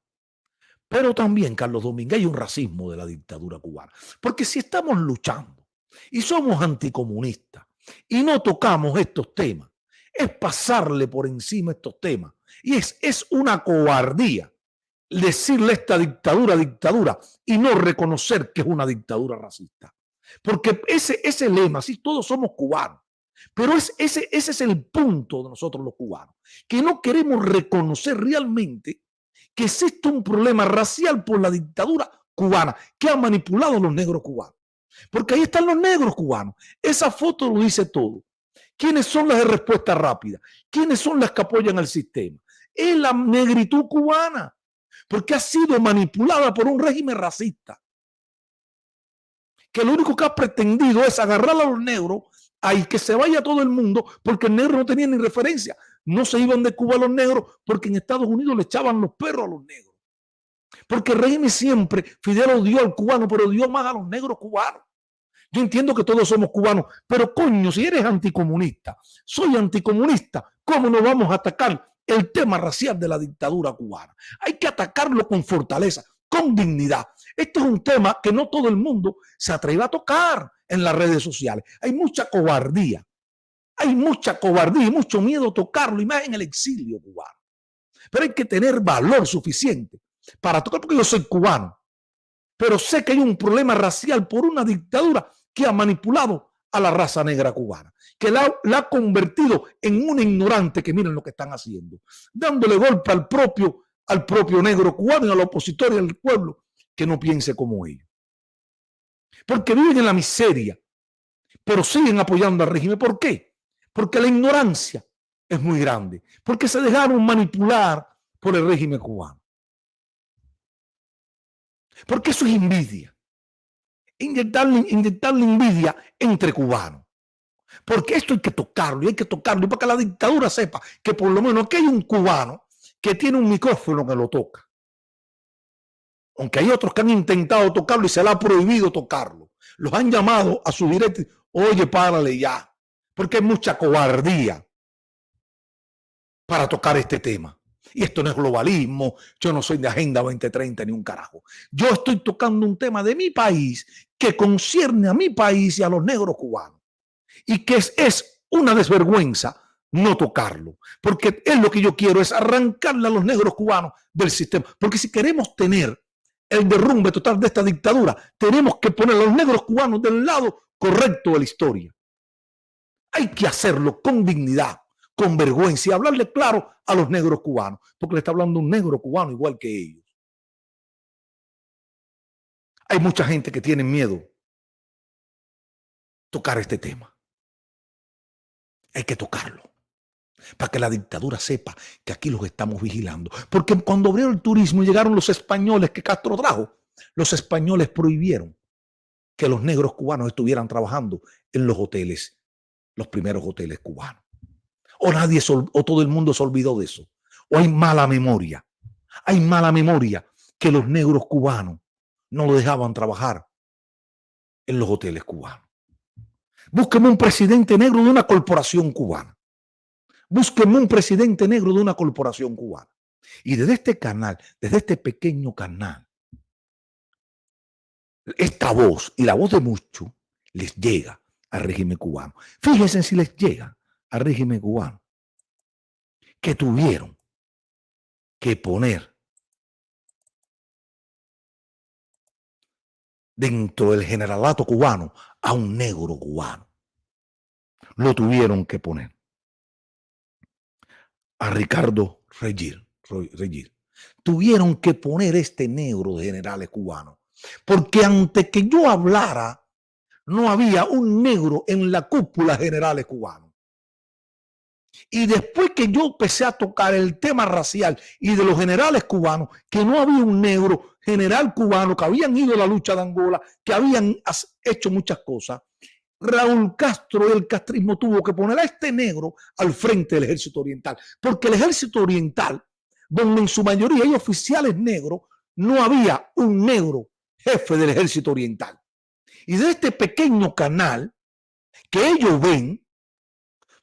pero también, Carlos Domínguez, hay un racismo de la dictadura cubana. Porque si estamos luchando y somos anticomunistas y no tocamos estos temas, es pasarle por encima estos temas. Y es una cobardía decirle a esta dictadura y no reconocer que es una dictadura racista. Porque ese lema, sí, todos somos cubanos, pero ese es el punto de nosotros los cubanos, que no queremos reconocer realmente que existe un problema racial por la dictadura cubana que ha manipulado a los negros cubanos. Porque ahí están los negros cubanos. Esa foto lo dice todo. ¿Quiénes son las de respuesta rápida? ¿Quiénes son las que apoyan al sistema? Es la negritud cubana, porque ha sido manipulada por un régimen racista, que lo único que ha pretendido es agarrar a los negros y que se vaya todo el mundo, porque el negro no tenía ni referencia. No se iban de Cuba los negros porque en Estados Unidos le echaban los perros a los negros. Porque el régimen siempre, Fidel odió al cubano, pero odió más a los negros cubanos. Yo entiendo que todos somos cubanos, pero coño, si eres anticomunista, soy anticomunista, ¿cómo no vamos a atacar el tema racial de la dictadura cubana? Hay que atacarlo con fortaleza, con dignidad. Este es un tema que no todo el mundo se atreve a tocar en las redes sociales. Hay mucha cobardía y mucho miedo a tocarlo, y más en el exilio cubano. Pero hay que tener valor suficiente para tocar, porque yo soy cubano, pero sé que hay un problema racial por una dictadura que ha manipulado a la raza negra cubana, que la ha convertido en un ignorante, que miren lo que están haciendo, dándole golpe al propio negro cubano y al opositor y al pueblo que no piense como ellos. Porque viven en la miseria, pero siguen apoyando al régimen. ¿Por qué? Porque la ignorancia es muy grande, porque se dejaron manipular por el régimen cubano. Porque eso es envidia. Inyectarle envidia entre cubanos. Porque esto hay que tocarlo y hay que tocarlo. Y para que la dictadura sepa que por lo menos aquí hay un cubano que tiene un micrófono que lo toca. Aunque hay otros que han intentado tocarlo y se le ha prohibido tocarlo. Los han llamado a su directo. Oye, párale ya. Porque hay mucha cobardía para tocar este tema. Y esto no es globalismo, yo no soy de Agenda 2030 ni un carajo. Yo estoy tocando un tema de mi país que concierne a mi país y a los negros cubanos. Y que es una desvergüenza no tocarlo. Porque es lo que yo quiero, es arrancarle a los negros cubanos del sistema. Porque si queremos tener el derrumbe total de esta dictadura, tenemos que poner a los negros cubanos del lado correcto de la historia. Hay que hacerlo con dignidad, con vergüenza y hablarle claro a los negros cubanos, porque le está hablando un negro cubano igual que ellos. Hay mucha gente que tiene miedo tocar este tema. Hay que tocarlo para que la dictadura sepa que aquí los estamos vigilando. Porque cuando abrió el turismo y llegaron los españoles que Castro trajo, los españoles prohibieron que los negros cubanos estuvieran trabajando en los hoteles, los primeros hoteles cubanos. O todo el mundo se olvidó de eso. O hay mala memoria. Hay mala memoria que los negros cubanos no lo dejaban trabajar en los hoteles cubanos. Búsqueme un presidente negro de una corporación cubana. Búsqueme un presidente negro de una corporación cubana. Y desde este canal, desde este pequeño canal, esta voz y la voz de muchos les llega al régimen cubano. Fíjense si les llega al régimen cubano que tuvieron que poner dentro del generalato cubano a un negro cubano. Lo tuvieron que poner a Ricardo Regil. Tuvieron que poner este negro de generales cubanos, porque antes que yo hablara, no había un negro en la cúpula de generales cubanos. Y después que yo empecé a tocar el tema racial y de los generales cubanos, que no había un negro general cubano, que habían ido a la lucha de Angola, que habían hecho muchas cosas, Raúl Castro y el castrismo tuvo que poner a este negro al frente del ejército oriental, porque el ejército oriental, donde en su mayoría hay oficiales negros, no había un negro jefe del ejército oriental. Y de este pequeño canal que ellos ven,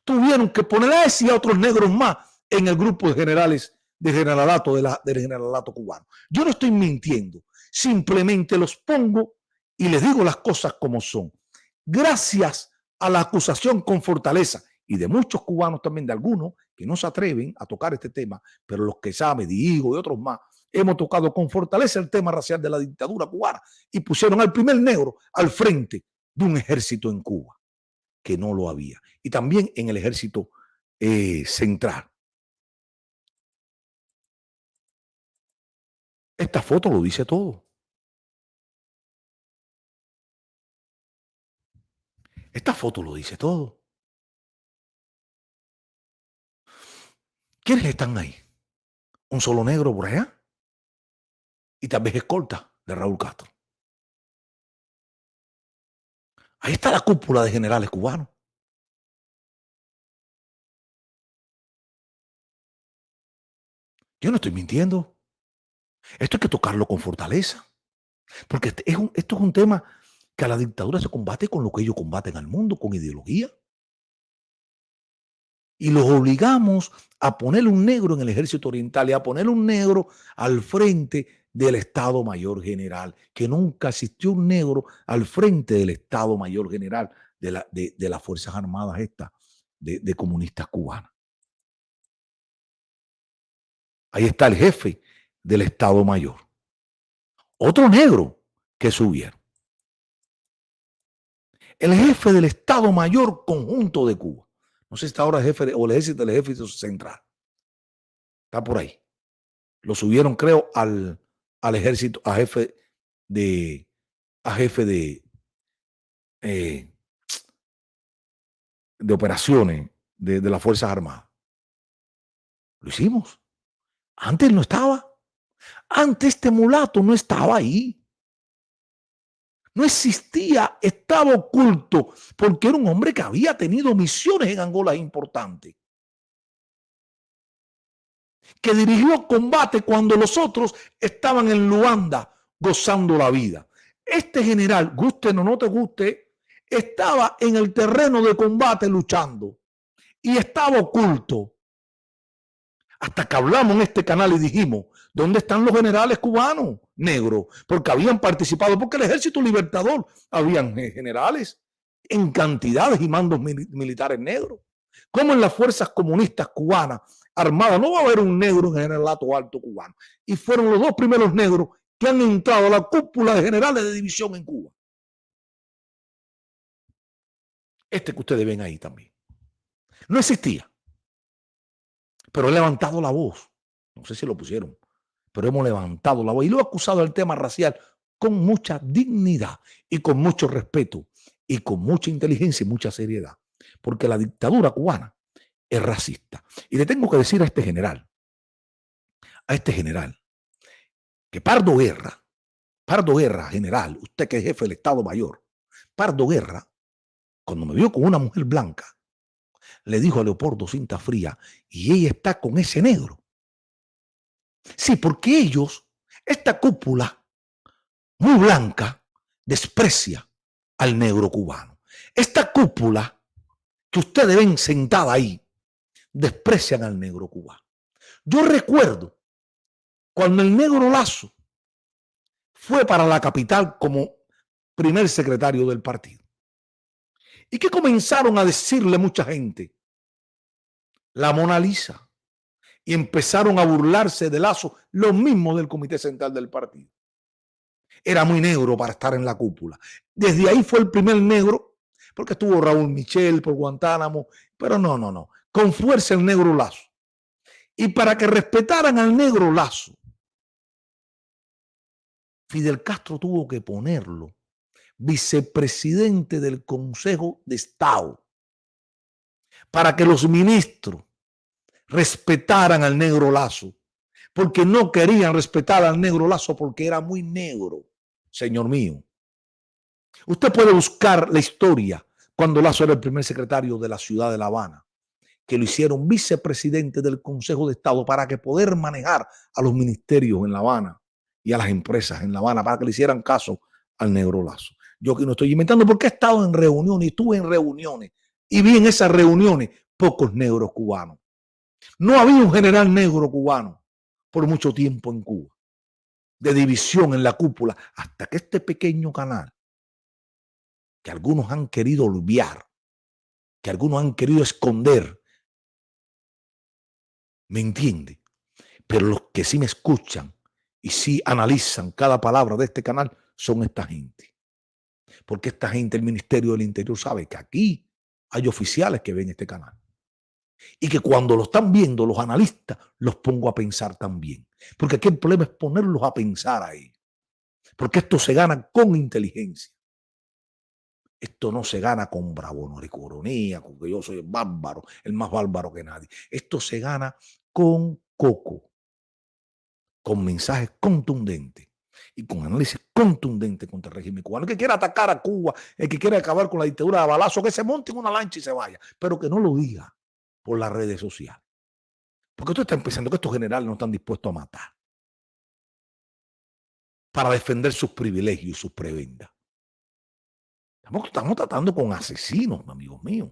tuvieron que poner a ese y a otros negros más en el grupo de generales de generalato del generalato cubano. Yo no estoy mintiendo, simplemente los pongo y les digo las cosas como son. Gracias a la acusación con fortaleza y de muchos cubanos también, de algunos que no se atreven a tocar este tema, pero los que saben, Diego y otros más, hemos tocado con fortaleza el tema racial de la dictadura cubana y pusieron al primer negro al frente de un ejército en Cuba, que no lo había. Y también en el ejército central. Esta foto lo dice todo. Esta foto lo dice todo. ¿Quiénes están ahí? Un solo negro por allá y tal vez escolta de Raúl Castro. Ahí está la cúpula de generales cubanos. Yo no estoy mintiendo. Esto hay que tocarlo con fortaleza. Porque esto es un tema que a la dictadura se combate con lo que ellos combaten al mundo, con ideología. Y los obligamos a poner un negro en el ejército oriental y a poner un negro al frente del Estado Mayor General, que nunca existió un negro al frente del Estado Mayor General de las Fuerzas Armadas estas de comunistas cubanas. Ahí está el jefe del Estado Mayor. Otro negro que subieron. el jefe del Estado Mayor Conjunto de Cuba. No sé si está ahora el jefe o el ejército central. Está por ahí. Lo subieron, creo, al ejército, de, a jefe eh, de operaciones de las Fuerzas Armadas. Lo hicimos. Antes no estaba. Antes este mulato no estaba ahí. No existía, estaba oculto, porque era un hombre que había tenido misiones en Angola importantes, que dirigió combate cuando los otros estaban en Luanda gozando la vida. Este general, guste o no te guste, estaba en el terreno de combate luchando y estaba oculto. Hasta que hablamos en este canal y dijimos, ¿dónde están los generales cubanos negros? Porque habían participado, porque el Ejército Libertador habían generales en cantidades y mandos militares negros. Como en las fuerzas comunistas cubanas armadas no va a haber un negro en el generalato alto cubano. Y fueron los dos primeros negros que han entrado a la cúpula de generales de división en Cuba. Este que ustedes ven ahí también. No existía, pero he levantado la voz. No sé si lo pusieron, pero hemos levantado la voz y lo he acusado del tema racial con mucha dignidad y con mucho respeto y con mucha inteligencia y mucha seriedad, porque la dictadura cubana es racista. Y le tengo que decir a este general, que Pardo Guerra, general, usted que es jefe del Estado Mayor, Pardo Guerra, cuando me vio con una mujer blanca, le dijo a Leopoldo Cinta Fría, y ella está con ese negro. Sí, porque ellos, esta cúpula muy blanca, desprecia al negro cubano. Esta cúpula que ustedes ven sentada ahí, desprecian al negro cubano. Yo recuerdo cuando el negro Lazo fue para la capital como primer secretario del partido. ¿Y qué comenzaron a decirle mucha gente? La Mona Lisa. Y empezaron a burlarse de Lazo, los mismos del Comité Central del partido. Era muy negro para estar en la cúpula. Desde ahí fue el primer negro, porque estuvo Raúl Michel por Guantánamo, pero no. Con fuerza el negro Lazo. Y para que respetaran al negro Lazo, Fidel Castro tuvo que ponerlo vicepresidente del Consejo de Estado, para que los ministros respetaran al negro Lazo, porque no querían respetar al negro Lazo porque era muy negro, señor mío. Usted puede buscar la historia cuando Lazo era el primer secretario de la ciudad de La Habana, que lo hicieron vicepresidente del Consejo de Estado para que poder manejar a los ministerios en La Habana y a las empresas en La Habana, para que le hicieran caso al negro Lazo. Yo que no estoy inventando porque he estado en reuniones y estuve en reuniones y vi en esas reuniones pocos negros cubanos. No había un general negro cubano por mucho tiempo en Cuba, de división en la cúpula, hasta que este pequeño canal, que algunos han querido olvidar, que algunos han querido esconder, ¿me entiende? Pero los que sí me escuchan y sí analizan cada palabra de este canal son esta gente. Porque esta gente, el Ministerio del Interior, sabe que aquí hay oficiales que ven este canal. Y que cuando lo están viendo los analistas, los pongo a pensar también. Porque aquí el problema es ponerlos a pensar ahí. Porque esto se gana con inteligencia. Esto no se gana con bravuconía, coronía, con que yo soy el bárbaro, el más bárbaro que nadie. Esto se gana con coco, con mensajes contundentes y con análisis contundente contra el régimen cubano. El que quiera atacar a Cuba, el que quiera acabar con la dictadura de balazo, que se monte en una lancha y se vaya, pero que no lo diga por las redes sociales. Porque usted está pensando que estos generales no están dispuestos a matar para defender sus privilegios y sus prebendas. Estamos tratando con asesinos, amigos míos.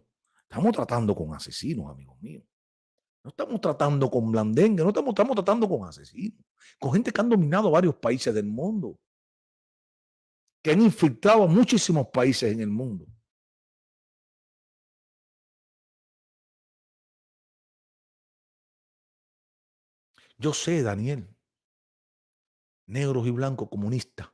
Estamos tratando con asesinos, amigos míos. No estamos tratando con blandengue, no estamos tratando con asesinos, con gente que han dominado varios países del mundo, que han infiltrado a muchísimos países en el mundo. Yo sé, Daniel, negros y blancos comunistas,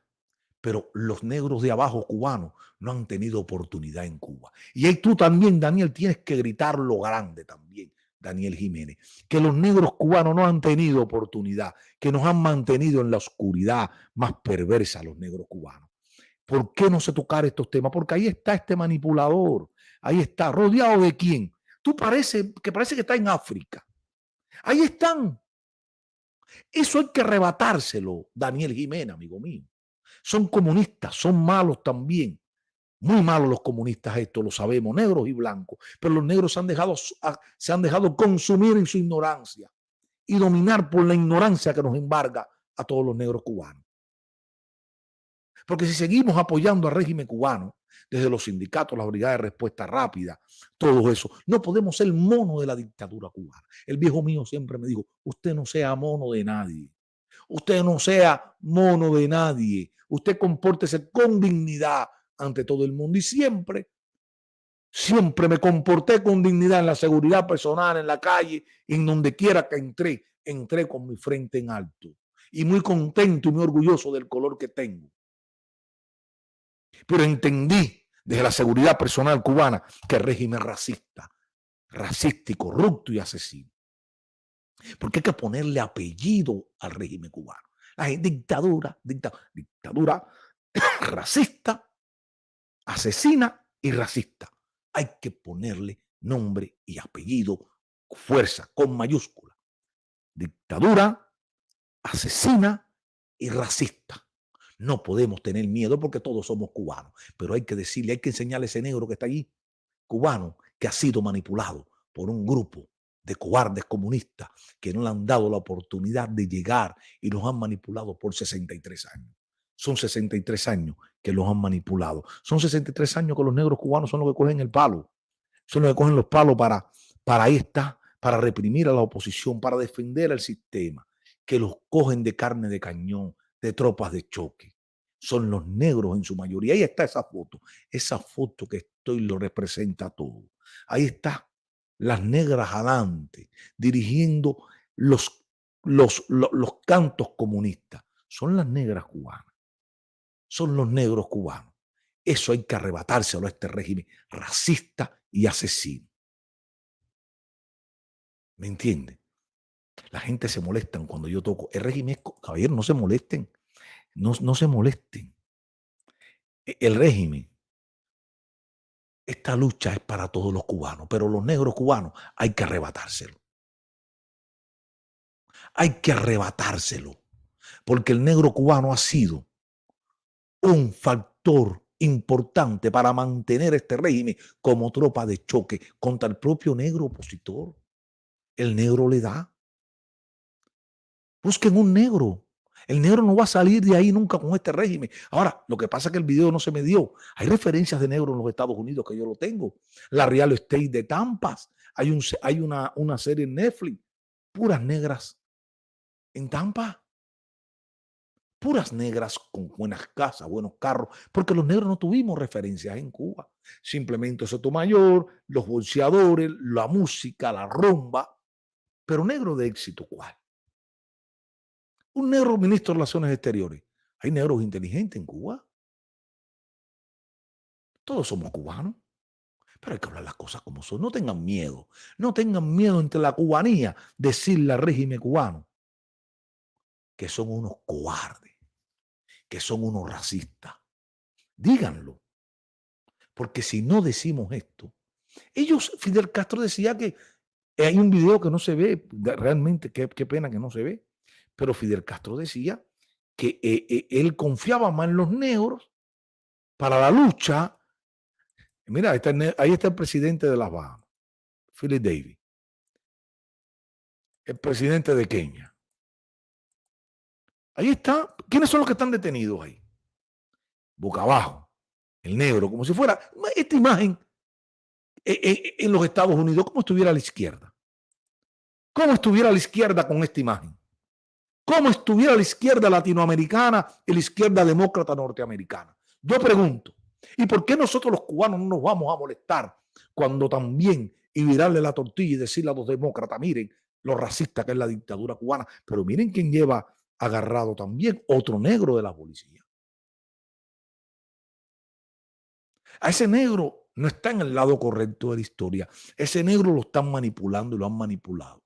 pero los negros de abajo cubanos no han tenido oportunidad en Cuba. Y ahí tú también, Daniel, tienes que gritar lo grande también, Daniel Jiménez, que los negros cubanos no han tenido oportunidad, que nos han mantenido en la oscuridad más perversa los negros cubanos. ¿Por qué no se tocar estos temas? Porque ahí está este manipulador, ahí está, rodeado de quién. Tú parece que está en África. Ahí están. Eso hay que arrebatárselo, Daniel Jiménez, amigo mío. Son comunistas, son malos también. Muy malos los comunistas, esto lo sabemos, negros y blancos. Pero los negros se han dejado consumir en su ignorancia y dominar por la ignorancia que nos embarga a todos los negros cubanos. Porque si seguimos apoyando al régimen cubano, desde los sindicatos, la Brigada de Respuesta Rápida, todo eso, no podemos ser mono de la dictadura cubana. El viejo mío siempre me dijo, usted no sea mono de nadie. Usted no sea mono de nadie. Usted compórtese con dignidad ante todo el mundo. Y siempre me comporté con dignidad en la seguridad personal, en la calle, en donde quiera que entré con mi frente en alto. Y muy contento y muy orgulloso del color que tengo. Pero entendí desde la seguridad personal cubana que el régimen racista y corrupto y asesino. Porque hay que ponerle apellido al régimen cubano. La dictadura racista, asesina y racista. Hay que ponerle nombre y apellido, fuerza, con mayúscula. Dictadura, asesina y racista. No podemos tener miedo porque todos somos cubanos, pero hay que decirle, hay que enseñarle a ese negro que está allí, cubano, que ha sido manipulado por un grupo de cobardes comunistas que no le han dado la oportunidad de llegar y los han manipulado por 63 años. Son 63 años que los han manipulado. Son 63 años que los negros cubanos son los que cogen el palo. Son los que cogen los palos para ahí está, para reprimir a la oposición, para defender al sistema, que los cogen de carne de cañón, de tropas de choque. Son los negros en su mayoría. Ahí está esa foto que estoy lo representa todo. Ahí está las negras adelante, dirigiendo los cantos comunistas. Son las negras cubanas. Son los negros cubanos. Eso hay que arrebatárselo a este régimen racista y asesino. ¿Me entienden? La gente se molesta cuando yo toco. El régimen es, caballero, no se molesten. No se molesten. El régimen, esta lucha es para todos los cubanos, pero los negros cubanos hay que arrebatárselo. Hay que arrebatárselo, porque el negro cubano ha sido un factor importante para mantener este régimen como tropa de choque contra el propio negro opositor. El negro le da. Busquen un negro. El negro no va a salir de ahí nunca con este régimen. Ahora, lo que pasa es que el video no se me dio. Hay referencias de negros en los Estados Unidos que yo lo tengo. La Real Estate de Tampas. Hay una serie en Netflix. Puras negras en Tampa. Puras negras con buenas casas, buenos carros. Porque los negros no tuvimos referencias en Cuba. Simplemente Sotomayor, los bolseadores, la música, la rumba. Pero negro de éxito, ¿cuál? Un negro ministro de Relaciones Exteriores. Hay negros inteligentes en Cuba. Todos somos cubanos. Pero hay que hablar las cosas como son. No tengan miedo. No tengan miedo entre la cubanía decirle al régimen cubano que son unos cobardes, que son unos racistas. Díganlo. Porque si no decimos esto, Fidel Castro decía que hay un video que no se ve, realmente qué pena que no se ve, pero Fidel Castro decía que él confiaba más en los negros para la lucha. Mira, ahí está el presidente de las Bahamas, Philip Davis, el presidente de Kenia. Ahí está. ¿Quiénes son los que están detenidos ahí? Boca abajo, el negro, como si fuera esta imagen en los Estados Unidos, como estuviera a la izquierda. ¿Cómo estuviera a la izquierda con esta imagen? ¿Cómo estuviera a la izquierda latinoamericana y la izquierda demócrata norteamericana? Yo pregunto, ¿y por qué nosotros los cubanos no nos vamos a molestar cuando también y virarle la tortilla y decirle a los demócratas, miren lo racista que es la dictadura cubana, pero miren quién lleva agarrado también otro negro de la policía? A ese negro no está en el lado correcto de la historia. Ese negro lo están manipulando y lo han manipulado.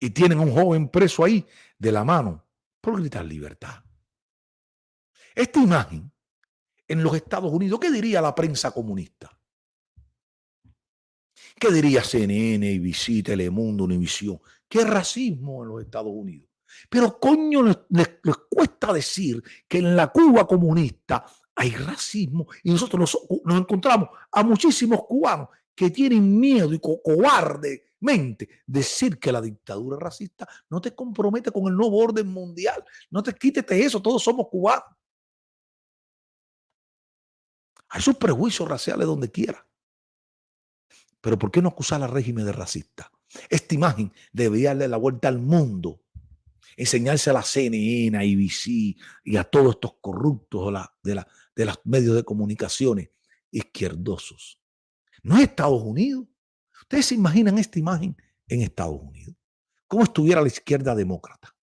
Y tienen a un joven preso ahí de la mano por gritar libertad. Esta imagen en los Estados Unidos, ¿qué diría la prensa comunista? ¿Qué diría CNN, ABC, Telemundo, Univisión? ¿Qué racismo en los Estados Unidos? Pero coño, les cuesta decir que en la Cuba comunista hay racismo y nosotros nos encontramos a muchísimos cubanos que tienen miedo y cobardemente decir que la dictadura racista no te compromete con el nuevo orden mundial. No te quítete eso, todos somos cubanos. Hay sus prejuicios raciales donde quiera. Pero ¿por qué no acusar al régimen de racista? Esta imagen debería darle la vuelta al mundo, enseñarse a la CNN, a ABC y a todos estos corruptos de los medios de comunicaciones izquierdosos. No es Estados Unidos. Ustedes se imaginan esta imagen en Estados Unidos. ¿Cómo estuviera la izquierda demócrata?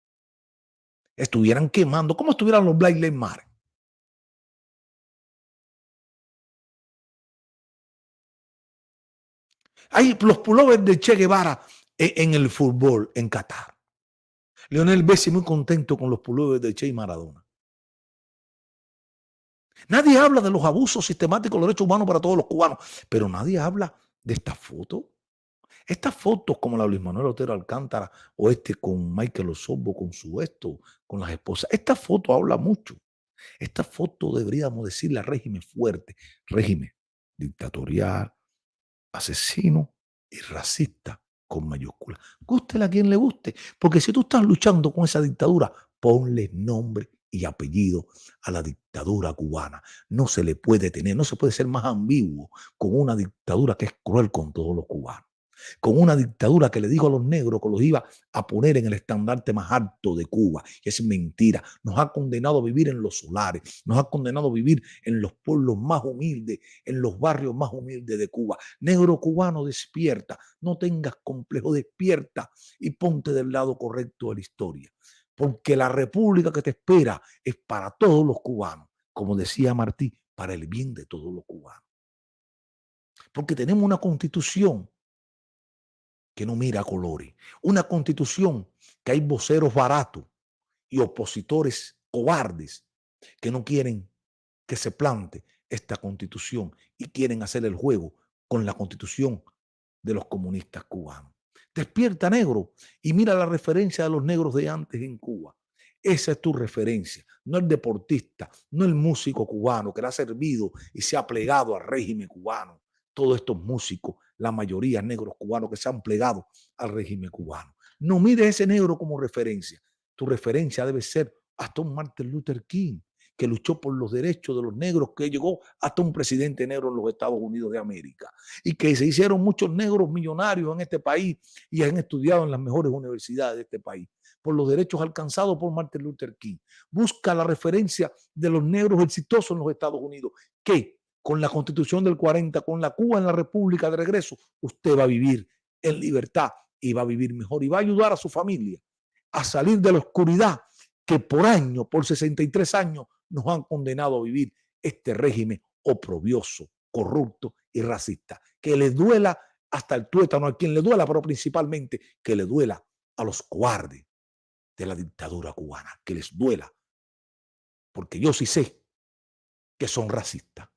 Estuvieran quemando. ¿Cómo estuvieran los Black Lives Matter? Hay los pullovers de Che Guevara en el fútbol en Qatar. Lionel Messi muy contento con los pullovers de Che y Maradona. Nadie habla de los abusos sistemáticos de los derechos humanos para todos los cubanos, pero nadie habla de esta foto. Estas fotos como la de Luis Manuel Otero Alcántara o con Michael Osorbo con su con las esposas, esta foto habla mucho. Esta foto deberíamos decirle al régimen fuerte, régimen dictatorial, asesino y racista con mayúsculas. Gústele a quien le guste, porque si tú estás luchando con esa dictadura, ponle nombre y apellido a la dictadura cubana. No se le puede tener, no se puede ser más ambiguo con una dictadura que es cruel con todos los cubanos. Con una dictadura que le dijo a los negros que los iba a poner en el estandarte más alto de Cuba. Y es mentira. Nos ha condenado a vivir en los solares, nos ha condenado a vivir en los pueblos más humildes, en los barrios más humildes de Cuba. Negro cubano, despierta, no tengas complejo, despierta y ponte del lado correcto de la historia. Porque la república que te espera es para todos los cubanos. Como decía Martí, para el bien de todos los cubanos. Porque tenemos una constitución que no mira colores. Una constitución que hay voceros baratos y opositores cobardes que no quieren que se plante esta constitución y quieren hacer el juego con la constitución de los comunistas cubanos. Despierta, negro, y mira la referencia de los negros de antes en Cuba. Esa es tu referencia, no el deportista, no el músico cubano que le ha servido y se ha plegado al régimen cubano. Todos estos músicos, la mayoría negros cubanos que se han plegado al régimen cubano. No mires ese negro como referencia. Tu referencia debe ser hasta un Martin Luther King, que luchó por los derechos de los negros, que llegó hasta un presidente negro en los Estados Unidos de América, y que se hicieron muchos negros millonarios en este país y han estudiado en las mejores universidades de este país, por los derechos alcanzados por Martin Luther King. Busca la referencia de los negros exitosos en los Estados Unidos, que con la Constitución del 40, con la Cuba en la República de regreso, usted va a vivir en libertad y va a vivir mejor y va a ayudar a su familia a salir de la oscuridad que por años, por 63 años, nos han condenado a vivir este régimen oprobioso, corrupto y racista. Que le duela hasta el tuétano, a quien le duela, pero principalmente que le duela a los cobardes de la dictadura cubana, que les duela, porque yo sí sé que son racistas.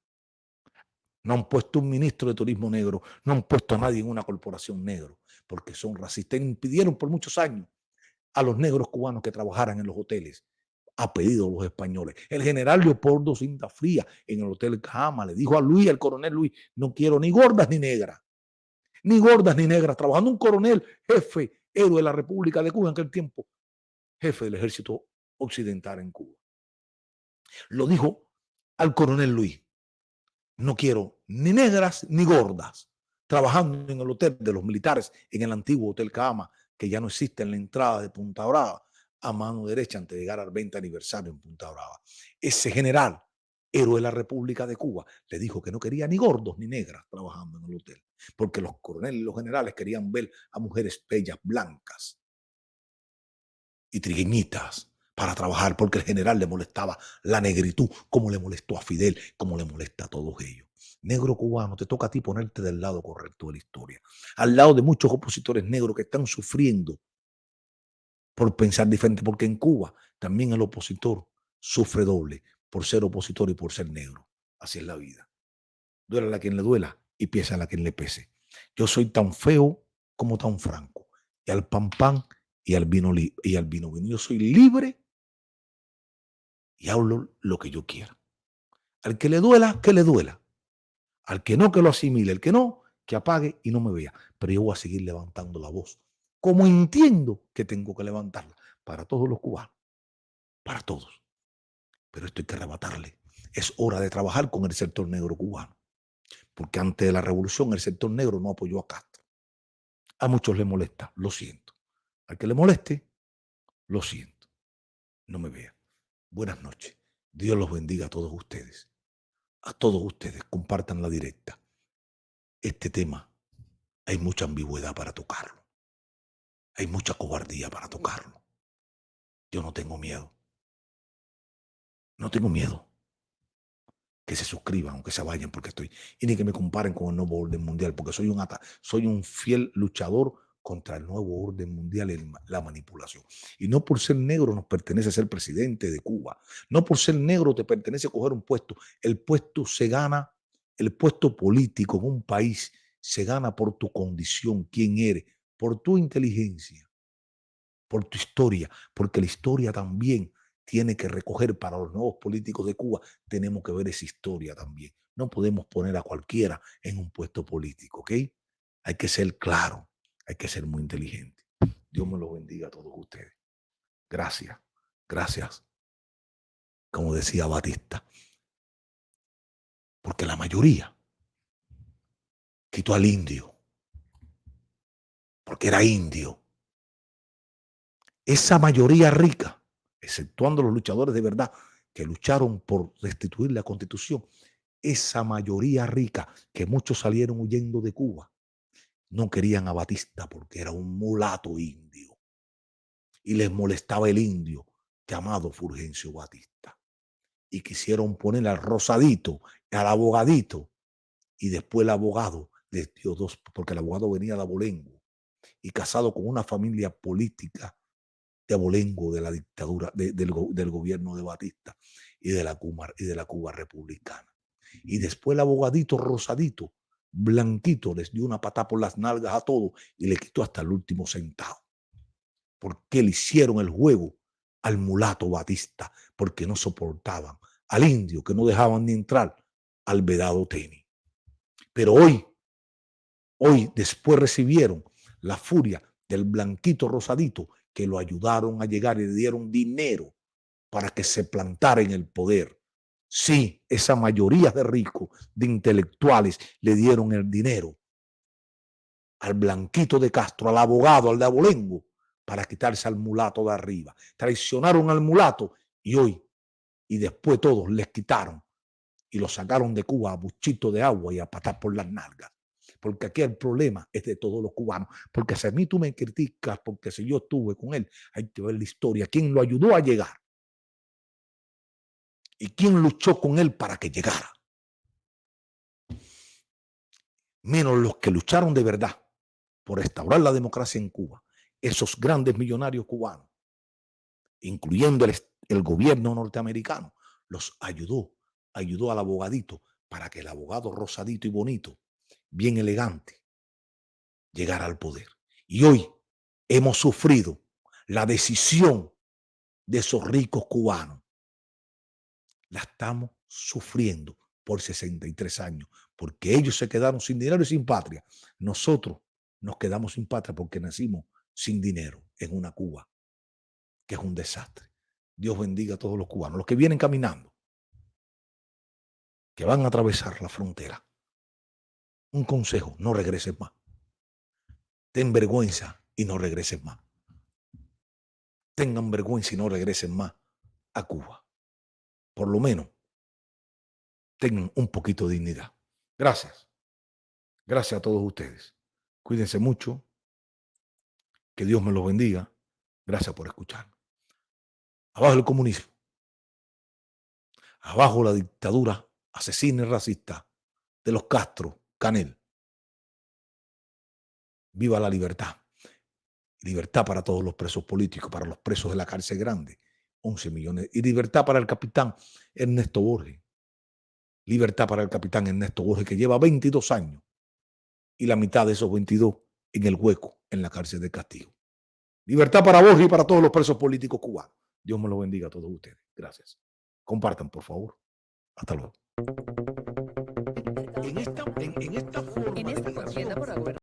No han puesto un ministro de turismo negro, no han puesto a nadie en una corporación negro, porque son racistas. Impidieron por muchos años a los negros cubanos que trabajaran en los hoteles a pedido de los españoles. El general Leopoldo Cinta Fría en el Hotel Cama le dijo a Luis, al coronel Luis, no quiero ni gordas ni negras, ni gordas ni negras, trabajando un coronel, jefe, héroe de la República de Cuba en aquel tiempo, jefe del ejército occidental en Cuba. Lo dijo al coronel Luis, no quiero ni negras ni gordas, trabajando en el hotel de los militares, en el antiguo Hotel Cama, que ya no existe en la entrada de Punta Brava, a mano derecha antes de llegar al 20 aniversario en Punta Brava. Ese general, héroe de la República de Cuba, le dijo que no quería ni gordos ni negras trabajando en el hotel, porque los coroneles y los generales querían ver a mujeres bellas, blancas y trigueñitas, para trabajar, porque el general le molestaba la negritud, como le molestó a Fidel, como le molesta a todos ellos. Negro cubano, te toca a ti ponerte del lado correcto de la historia, al lado de muchos opositores negros que están sufriendo por pensar diferente, porque en Cuba también el opositor sufre doble por ser opositor y por ser negro. Así es la vida. Duela a quien le duela y piensa a quien le pese. Yo soy tan feo como tan franco. Y al pan pan y al vino vino. Yo soy libre y hablo lo que yo quiera. Al que le duela, que le duela. Al que no, que lo asimile. El que no, que apague y no me vea. Pero yo voy a seguir levantando la voz, como entiendo que tengo que levantarla, para todos los cubanos, para todos. Pero esto hay que arrebatarle. Es hora de trabajar con el sector negro cubano, porque antes de la revolución el sector negro no apoyó a Castro. A muchos les molesta, lo siento. Al que le moleste, lo siento. No me vea. Buenas noches. Dios los bendiga a todos ustedes. A todos ustedes, compartan la directa. Este tema hay mucha ambigüedad para tocarlo. Hay mucha cobardía para tocarlo. Yo no tengo miedo. No tengo miedo. Que se suscriban o que se vayan porque estoy. Y ni que me comparen con el nuevo orden mundial, porque soy un fiel luchador contra el nuevo orden mundial y la manipulación. Y no por ser negro nos pertenece ser presidente de Cuba. No por ser negro te pertenece coger un puesto. El puesto se gana, el puesto político en un país se gana por tu condición, quién eres, por tu inteligencia, por tu historia, porque la historia también tiene que recoger para los nuevos políticos de Cuba, tenemos que ver esa historia también. No podemos poner a cualquiera en un puesto político, ¿ok? Hay que ser claro, hay que ser muy inteligente. Dios me los bendiga a todos ustedes. Gracias, gracias. Como decía Batista, porque la mayoría quitó al indio, porque era indio. Esa mayoría rica, exceptuando los luchadores de verdad que lucharon por restituir la Constitución, esa mayoría rica que muchos salieron huyendo de Cuba, no querían a Batista porque era un mulato indio y les molestaba el indio llamado Fulgencio Batista. Y quisieron poner al Rosadito, al abogadito, y después el abogado les dio dos, porque el abogado venía de Abolengo y casado con una familia política de Abolengo, de la dictadura, del gobierno de Batista y de la Cuba republicana. Y después el abogadito Rosadito, blanquito, les dio una patada por las nalgas a todos y le quitó hasta el último centavo. Porque le hicieron el juego al mulato Batista, porque no soportaban al indio, que no dejaban ni entrar al vedado tenis. Pero hoy después recibieron la furia del blanquito Rosadito, que lo ayudaron a llegar y le dieron dinero para que se plantara en el poder. Sí, esa mayoría de ricos, de intelectuales, le dieron el dinero al blanquito de Castro, al abogado, al de Abolengo, para quitarse al mulato de arriba. Traicionaron al mulato y después todos les quitaron y lo sacaron de Cuba a buchito de agua y a patar por las nalgas. Porque aquí el problema es de todos los cubanos. Porque si a mí tú me criticas, porque si yo estuve con él, hay que ver la historia. ¿Quién lo ayudó a llegar? ¿Y quién luchó con él para que llegara? Menos los que lucharon de verdad por restaurar la democracia en Cuba. Esos grandes millonarios cubanos, incluyendo el gobierno norteamericano, los ayudó al abogadito para que el abogado rosadito y bonito, bien elegante, llegara al poder. Y hoy hemos sufrido la decisión de esos ricos cubanos. La estamos sufriendo por 63 años, porque ellos se quedaron sin dinero y sin patria. Nosotros nos quedamos sin patria porque nacimos sin dinero en una Cuba que es un desastre. Dios bendiga a todos los cubanos, los que vienen caminando, que van a atravesar la frontera. Un consejo: no regreses más. Ten vergüenza y no regreses más. Tengan vergüenza y no regresen más a Cuba. Por lo menos tengan un poquito de dignidad. Gracias. Gracias a todos ustedes. Cuídense mucho. Que Dios me los bendiga. Gracias por escuchar. Abajo el comunismo. Abajo la dictadura asesina y racista de los Castro, Canel. Viva la libertad. Libertad para todos los presos políticos, para los presos de la cárcel grande. 11 millones. Y libertad para el capitán Ernesto Borges. Libertad para el capitán Ernesto Borges, que lleva 22 años. Y la mitad de esos 22 en el hueco, en la cárcel de Castigo. Libertad para Borges y para todos los presos políticos cubanos. Dios me lo bendiga a todos ustedes. Gracias. Compartan, por favor. Hasta luego. En esta forma de contienda por la